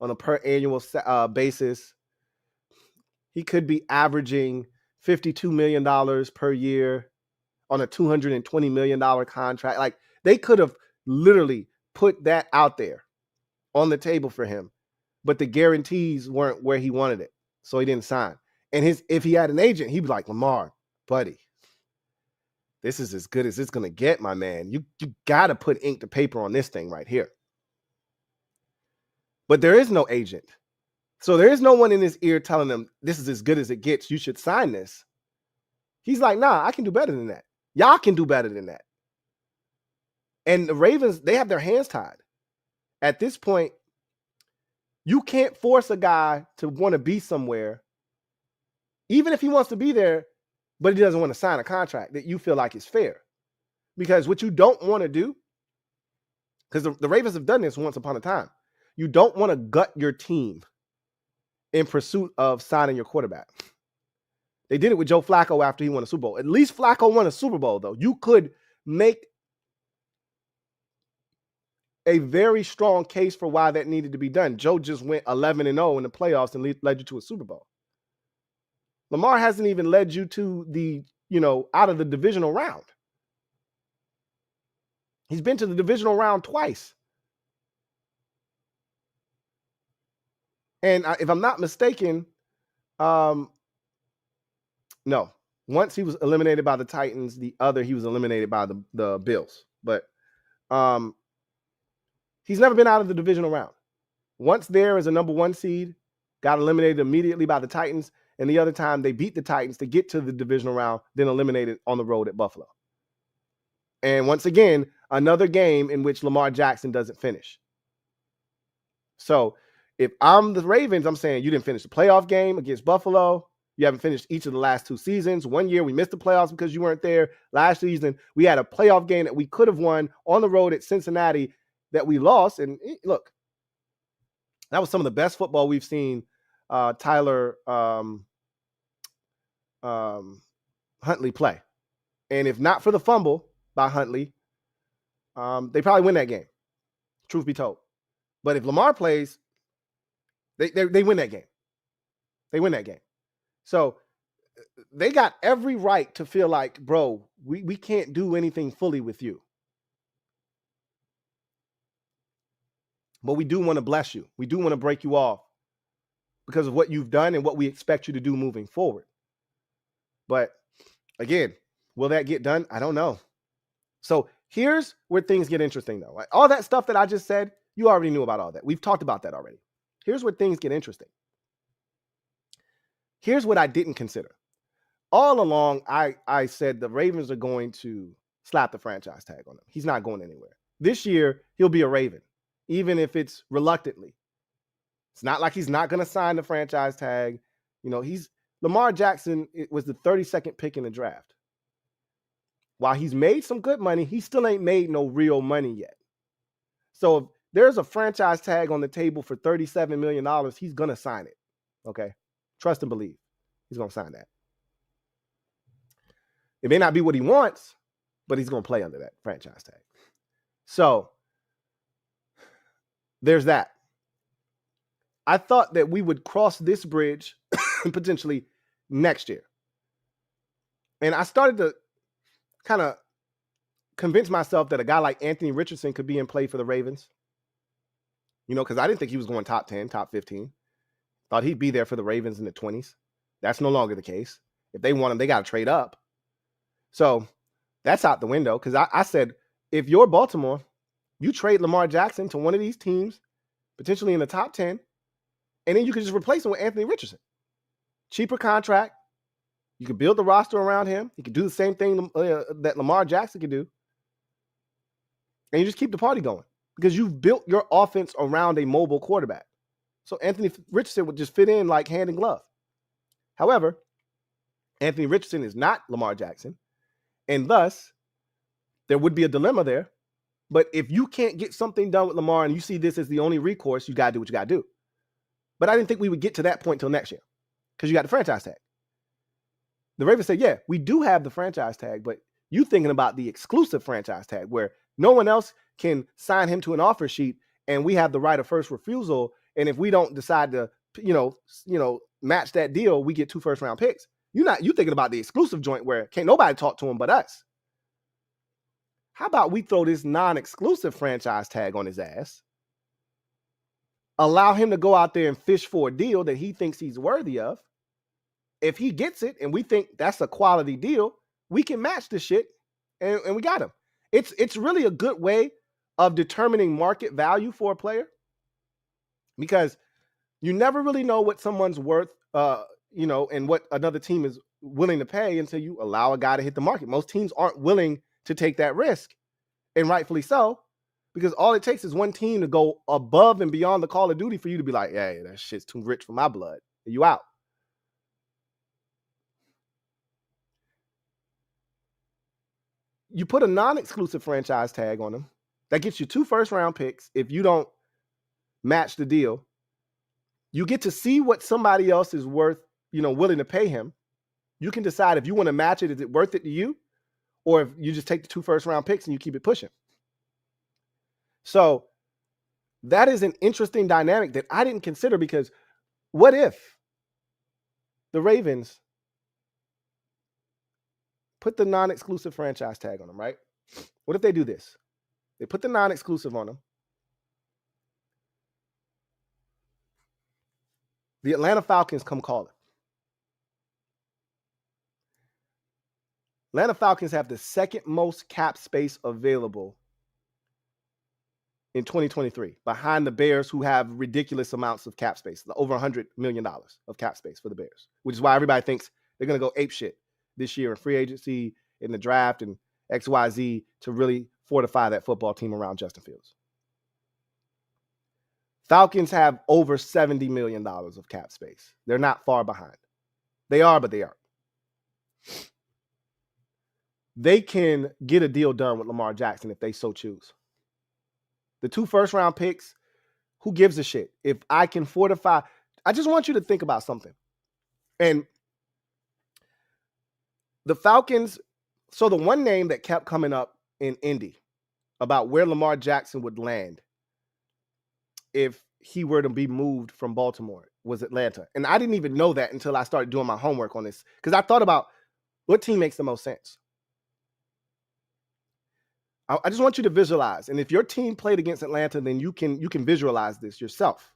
on a per annual basis. He could be averaging $52 million per year on a $220 million contract. Like, they could have literally put that out there on the table for him, but the guarantees weren't where he wanted it, so he didn't sign. And if he had an agent, he'd be like, Lamar, buddy, this is as good as it's going to get, my man. You got to put ink to paper on this thing right here. But there is no agent. So there is no one in his ear telling him, this is as good as it gets. You should sign this. He's like, nah, I can do better than that. Y'all can do better than that. And the Ravens, they have their hands tied. At this point, you can't force a guy to want to be somewhere, even if he wants to be there, but he doesn't want to sign a contract that you feel like is fair. Because what you don't want to do, because the Ravens have done this once upon a time, you don't want to gut your team in pursuit of signing your quarterback. They did it with Joe Flacco after he won a Super Bowl. At least Flacco won a Super Bowl, though. You could make a very strong case for why that needed to be done. Joe just went 11-0 in the playoffs and led you to a Super Bowl. Lamar hasn't even led you to the, out of the divisional round. He's been to the divisional round twice. And if I'm not mistaken, no. Once he was eliminated by the Titans, the other he was eliminated by the Bills. But he's never been out of the divisional round. Once there as a number 1 seed, got eliminated immediately by the Titans, and the other time they beat the Titans to get to the divisional round, then eliminated on the road at Buffalo. And once again, another game in which Lamar Jackson doesn't finish. So if I'm the Ravens, I'm saying you didn't finish the playoff game against Buffalo. You haven't finished each of the last 2 seasons. One year we missed the playoffs because you weren't there. Last season, we had a playoff game that we could have won on the road at Cincinnati that we lost. And look, that was some of the best football we've seen Tyler Huntley play. And if not for the fumble by Huntley, they probably win that game, truth be told. But if Lamar plays, they win that game. They win that game. So they got every right to feel like, bro, we can't do anything fully with you. But we do want to bless you. We do want to break you off because of what you've done and what we expect you to do moving forward. But again, will that get done? I don't know. So here's where things get interesting, though. Right? All that stuff that I just said, you already knew about all that. We've talked about that already. Here's where things get interesting. Here's what I didn't consider. All along, I said the Ravens are going to slap the franchise tag on him. He's not going anywhere. This year, he'll be a Raven, even if it's reluctantly. It's not like he's not going to sign the franchise tag. You know, Lamar Jackson was the 32nd pick in the draft. While he's made some good money, he still ain't made no real money yet. So if there's a franchise tag on the table for $37 million, he's going to sign it. Okay? Trust and believe. He's going to sign that. It may not be what he wants, but he's going to play under that franchise tag. So there's that. I thought that we would cross this bridge potentially next year. And I started to kind of convince myself that a guy like Anthony Richardson could be in play for the Ravens. You know, because I didn't think he was going top 10, top 15. Thought he'd be there for the Ravens in the 20s. That's no longer the case. If they want him, they got to trade up. So that's out the window because I said, if you're Baltimore, you trade Lamar Jackson to one of these teams, potentially in the top 10, and then you can just replace him with Anthony Richardson. Cheaper contract. You can build the roster around him. He can do the same thing that Lamar Jackson can do. And you just keep the party going because you've built your offense around a mobile quarterback. So Anthony Richardson would just fit in like hand in glove. However, Anthony Richardson is not Lamar Jackson. And thus, there would be a dilemma there. But if you can't get something done with Lamar and you see this as the only recourse, you got to do what you got to do. But I didn't think we would get to that point till next year because you got the franchise tag. The Ravens said, yeah, we do have the franchise tag, but you thinking about the exclusive franchise tag where no one else can sign him to an offer sheet and we have the right of first refusal. And if we don't decide to, match that deal, we get 2 first-round picks. You thinking about the exclusive joint where can't nobody talk to him but us. How about we throw this non-exclusive franchise tag on his ass, allow him to go out there and fish for a deal that he thinks he's worthy of. If he gets it and we think that's a quality deal, we can match this shit and we got him. It's really a good way of determining market value for a player because you never really know what someone's worth, and what another team is willing to pay until you allow a guy to hit the market. Most teams aren't willing to take that risk, and rightfully so, because all it takes is one team to go above and beyond the call of duty for you to be like, hey, that shit's too rich for my blood. You out. You put a non-exclusive franchise tag on them. That gets you 2 first-round picks if you don't match the deal. You get to see what somebody else is worth, willing to pay him. You can decide if you want to match it, is it worth it to you? Or if you just take the 2 first-round picks and you keep it pushing. So that is an interesting dynamic that I didn't consider because what if the Ravens put the non-exclusive franchise tag on them, right? What if they do this? They put the non-exclusive on them. The Atlanta Falcons come calling. Atlanta Falcons have the second most cap space available in 2023 behind the Bears, who have ridiculous amounts of cap space, over $100 million of cap space for the Bears, which is why everybody thinks they're going to go ape shit this year in free agency, in the draft, and XYZ to really fortify that football team around Justin Fields. Falcons have over $70 million of cap space. They're not far behind. They are, but they aren't. They can get a deal done with Lamar Jackson if they so choose. The 2 first-round picks, who gives a shit? If I can fortify, I just want you to think about something. And the Falcons, so the one name that kept coming up in Indy about where Lamar Jackson would land if he were to be moved from Baltimore was Atlanta. And I didn't even know that until I started doing my homework on this, because I thought about what team makes the most sense. I just want you to visualize. And if your team played against Atlanta, then you can visualize this yourself.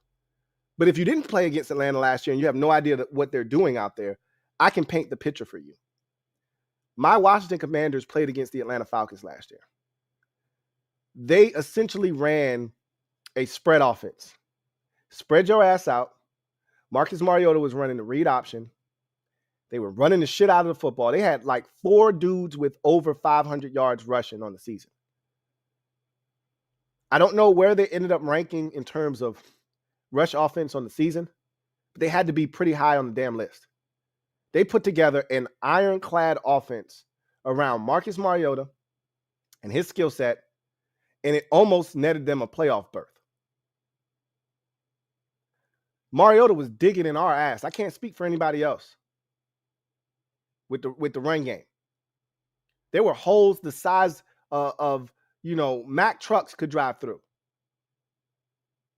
But if you didn't play against Atlanta last year and you have no idea what they're doing out there, I can paint the picture for you. My Washington Commanders played against the Atlanta Falcons last year. They essentially ran a spread offense. Spread your ass out. Marcus Mariota was running the read option. They were running the shit out of the football. They had like 4 dudes with over 500 yards rushing on the season. I don't know where they ended up ranking in terms of rush offense on the season, but they had to be pretty high on the damn list. They put together an ironclad offense around Marcus Mariota and his skill set, and it almost netted them a playoff berth. Mariota was digging in our ass. I can't speak for anybody else with the run game. There were holes the size of Mack trucks could drive through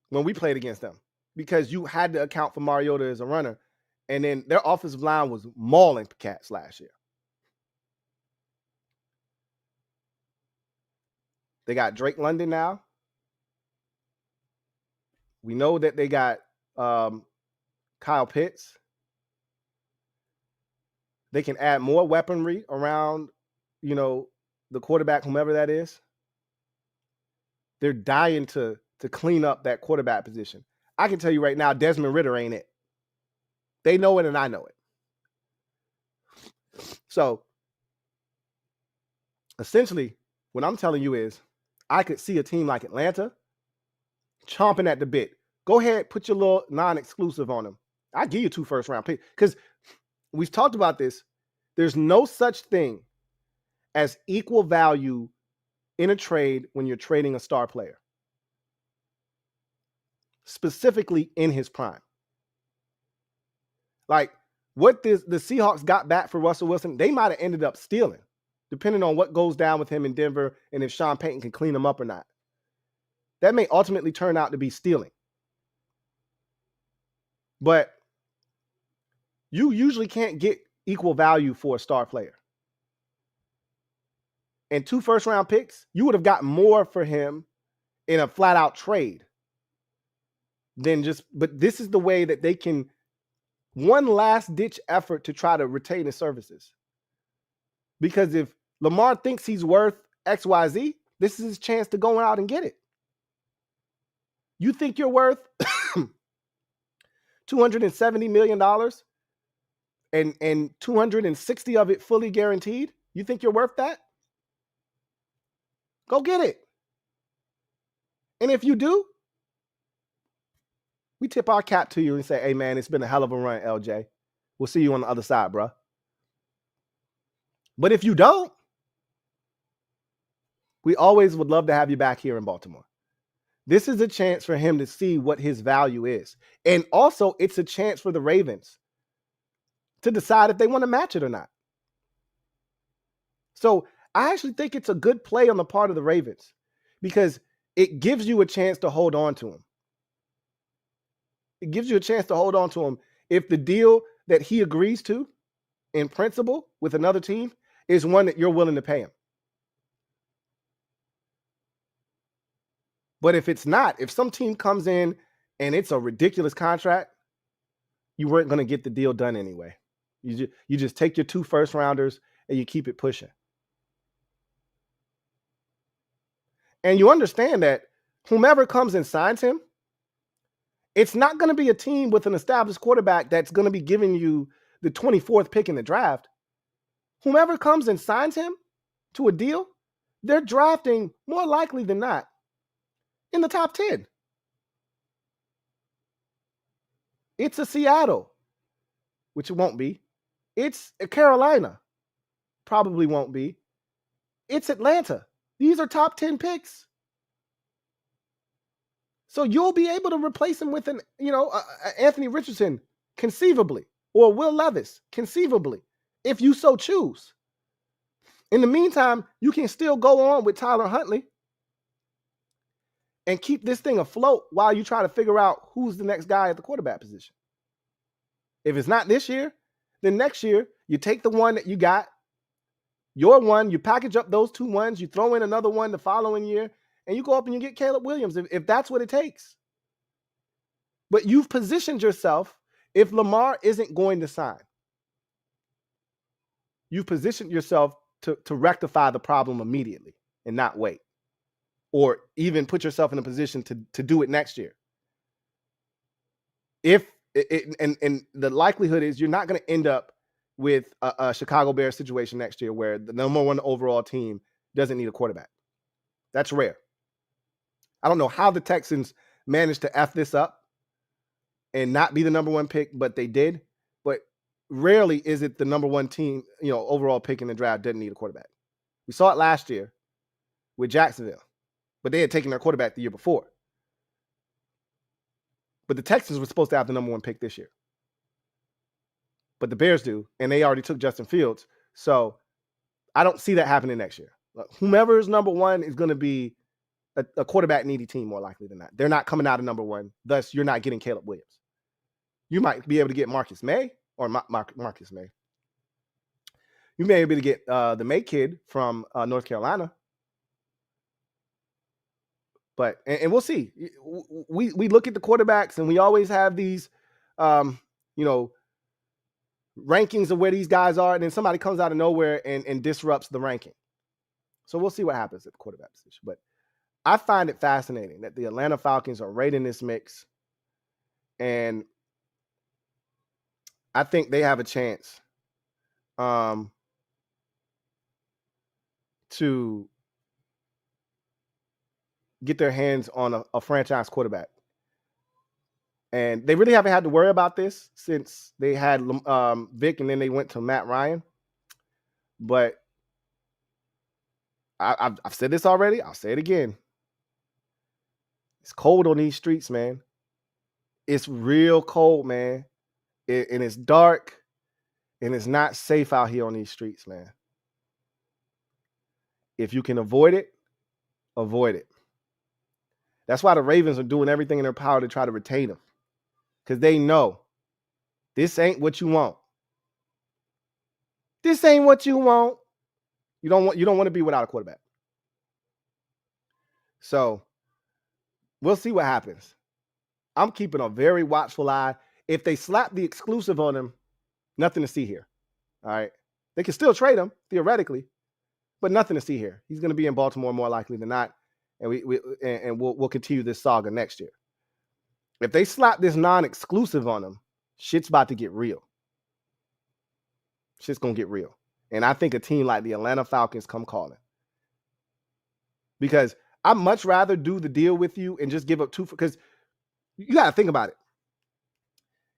when we played against them, because you had to account for Mariota as a runner. And then their offensive line was mauling cats last year. They got Drake London now. We know that they got Kyle Pitts. They can add more weaponry around, the quarterback, whomever that is. They're dying to clean up that quarterback position. I can tell you right now, Desmond Ridder ain't it. They know it and I know it. So essentially, what I'm telling you is I could see a team like Atlanta chomping at the bit. Go ahead, put your little non-exclusive on them. I'll give you 2 first-round picks, because we've talked about this. There's no such thing as equal value in a trade when you're trading a star player, specifically in his prime. Like what the Seahawks got back for Russell Wilson, they might have ended up stealing, depending on what goes down with him in Denver and if Sean Payton can clean him up or not. That may ultimately turn out to be stealing. But you usually can't get equal value for a star player. And 2 first-round picks, you would have gotten more for him in a flat-out trade than just, but this is the way that they can, one last-ditch effort to try to retain his services. Because if Lamar thinks he's worth XYZ, this is his chance to go out and get it. You think you're worth $270 million and 260 of it fully guaranteed? You think you're worth that? Go get it. And if you do, we tip our cap to you and say, hey, man, it's been a hell of a run, LJ. We'll see you on the other side, bro. But if you don't, we always would love to have you back here in Baltimore. This is a chance for him to see what his value is. And also, it's a chance for the Ravens to decide if they want to match it or not. So I actually think it's a good play on the part of the Ravens, because it gives you a chance to hold on to him. It gives you a chance to hold on to him if the deal that he agrees to in principle with another team is one that you're willing to pay him. But if it's not, if some team comes in and it's a ridiculous contract, you weren't going to get the deal done anyway. You just take your 2 first-rounders and you keep it pushing. And you understand that whomever comes and signs him, it's not going to be a team with an established quarterback that's going to be giving you the 24th pick in the draft. Whomever comes and signs him to a deal, they're drafting more likely than not in the top 10. It's a Seattle, which it won't be. It's a Carolina, probably won't be. It's Atlanta. These are top 10 picks. So you'll be able to replace him with Anthony Richardson, conceivably, or Will Levis, conceivably, if you so choose. In the meantime, you can still go on with Tyler Huntley and keep this thing afloat while you try to figure out who's the next guy at the quarterback position. If it's not this year, then next year, you take the one that you got, your one, you package up those 2 ones, you throw in another one the following year, and you go up and you get Caleb Williams if that's what it takes. But you've positioned yourself, if Lamar isn't going to sign, you've positioned yourself to rectify the problem immediately and not wait. Or even put yourself in a position to do it next year. If and the likelihood is you're not going to end up with a Chicago Bears situation next year where the number 1 overall team doesn't need a quarterback. That's rare. I don't know how the Texans managed to F this up and not be the number 1 pick, but they did. But rarely is it the number 1 team, overall pick in the draft doesn't need a quarterback. We saw it last year with Jacksonville, but they had taken their quarterback the year before. But the Texans were supposed to have the number 1 pick this year. But the Bears do, and they already took Justin Fields. So I don't see that happening next year. Whomever is number 1 is going to be a quarterback needy team more likely than not. They're not coming out of number 1. Thus, you're not getting Caleb Williams. You might be able to get Marcus May or Marcus May. You may be able to get the May kid from North Carolina. But and we'll see. We look at the quarterbacks and we always have these, rankings of where these guys are, and then somebody comes out of nowhere and disrupts the ranking. So we'll see what happens at the quarterback position. But I find it fascinating that the Atlanta Falcons are right in this mix, and I think they have a chance to get their hands on a franchise quarterback. And they really haven't had to worry about this since they had Vic and then they went to Matt Ryan. But I've said this already. I'll say it again. It's cold on these streets, man. It's real cold, man. And it's dark. And it's not safe out here on these streets, man. If you can avoid it, avoid it. That's why the Ravens are doing everything in their power to try to retain him. Because they know this ain't what you want. This ain't what you want. You don't want to be without a quarterback. So we'll see what happens. I'm keeping a very watchful eye. If they slap the exclusive on him, nothing to see here. All right. They can still trade him, theoretically, but nothing to see here. He's going to be in Baltimore more likely than not. And we'll continue this saga next year. If they slap this non-exclusive on him, shit's about to get real. Shit's going to get real. And I think a team like the Atlanta Falcons come calling. Because I'd much rather do the deal with you and just give up 2, because you got to think about it.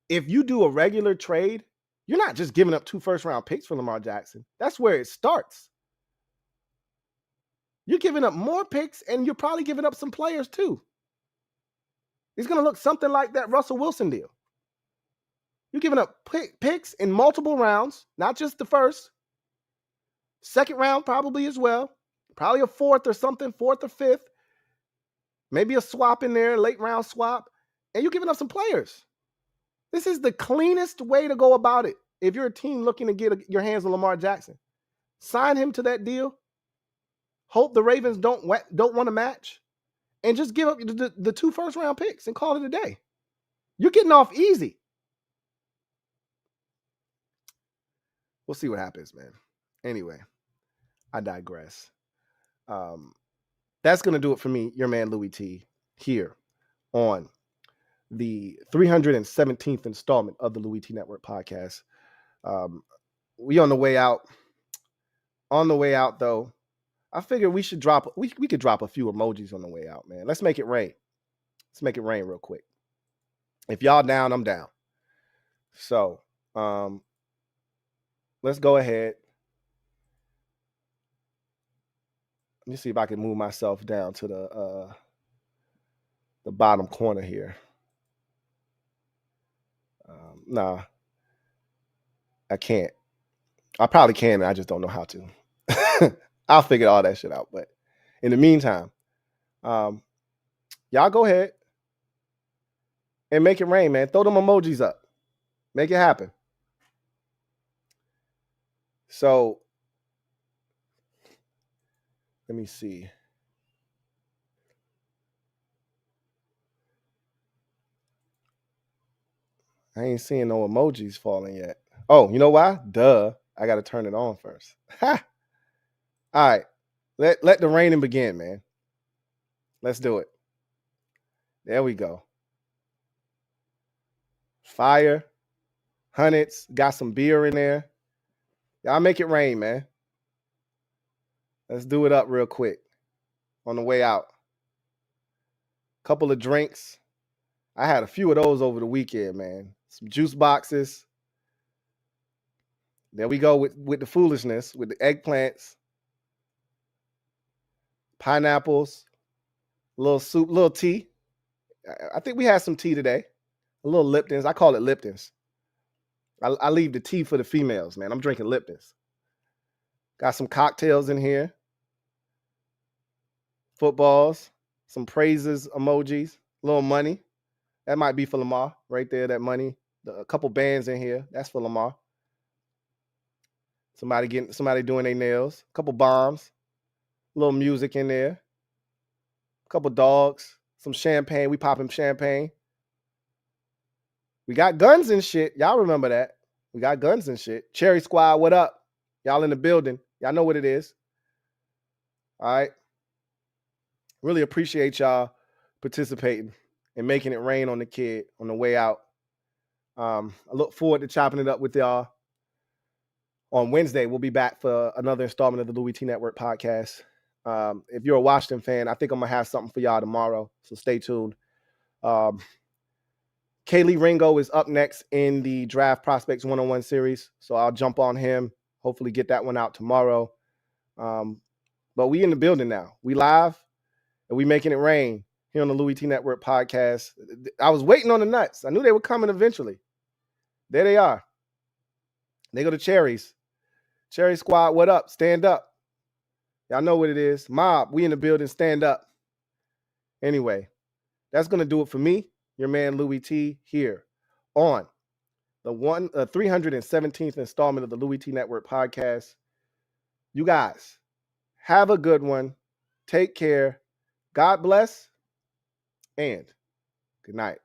If you do a regular trade, you're not just giving up 2 first-round picks for Lamar Jackson. That's where it starts. You're giving up more picks, and you're probably giving up some players too. It's going to look something like that Russell Wilson deal. You're giving up picks in multiple rounds, not just the first. Second round probably as well. Probably a 4th or something, 4th or 5th. Maybe a swap in there, late round swap. And you're giving up some players. This is the cleanest way to go about it. If you're a team looking to get your hands on Lamar Jackson, sign him to that deal. Hope the Ravens don't want to match. And just give up the 2 first-round picks and call it a day. You're getting off easy. We'll see what happens, man. Anyway, I digress. That's going to do it for me, your man, Louie T. here on the 317th installment of the Louie T Network podcast. We on the way out. On the way out, though, I figured we should drop. We could drop a few emojis on the way out, man. Let's make it rain. Let's make it rain real quick. If y'all down, I'm down. So let's go ahead. Let me see if I can move myself down to the bottom corner here. Nah, I can't. I probably can. I just don't know how to. I'll figure all that shit out. But in the meantime, y'all go ahead and make it rain, man. Throw them emojis up. Make it happen. So let me see. I ain't seeing no emojis falling yet. Oh, you know why? Duh. I got to turn it on first. Ha! All right. Let the raining begin, man. Let's do it. There we go. Fire. Hundreds. Got some beer in there. Y'all make it rain, man. Let's do it up real quick on the way out. Couple of drinks. I had a few of those over the weekend, man. Some juice boxes. There we go with the foolishness, with the eggplants, pineapples, a little soup, little tea. I think we had some tea today. A little Lipton's. I call it Lipton's. I leave the tea for the females, man. I'm drinking Lipton's. Got some cocktails in here. Footballs. Some praises emojis. A little money. That might be for Lamar right there, that money. A couple bands in here. That's for Lamar. Somebody doing their nails. A couple bombs. A little music in there. A couple dogs. Some champagne. We popping champagne. We got guns and shit. Y'all remember that. We got guns and shit. Cherry Squad, what up? Y'all in the building. Y'all know what it is. All right. Really appreciate y'all participating and making it rain on the kid on the way out. I look forward to chopping it up with y'all. On Wednesday, we'll be back for another installment of the Louie T Network podcast. If you're a Washington fan, I think I'm going to have something for y'all tomorrow, so stay tuned. Kaylee Ringo is up next in the Draft Prospects 101 series, so I'll jump on him, hopefully get that one out tomorrow. But we in the building now. We live, and we making it rain here on the Louie T Network podcast. I was waiting on the nuts. I knew they were coming eventually. There they are. They go to Cherries. Cherry Squad, what up? Stand up. Y'all know what it is. Mob, we in the building. Stand up. Anyway, that's going to do it for me, your man Louie T, here on the 317th installment of the Louie T Network podcast. You guys, have a good one. Take care. God bless. And good night.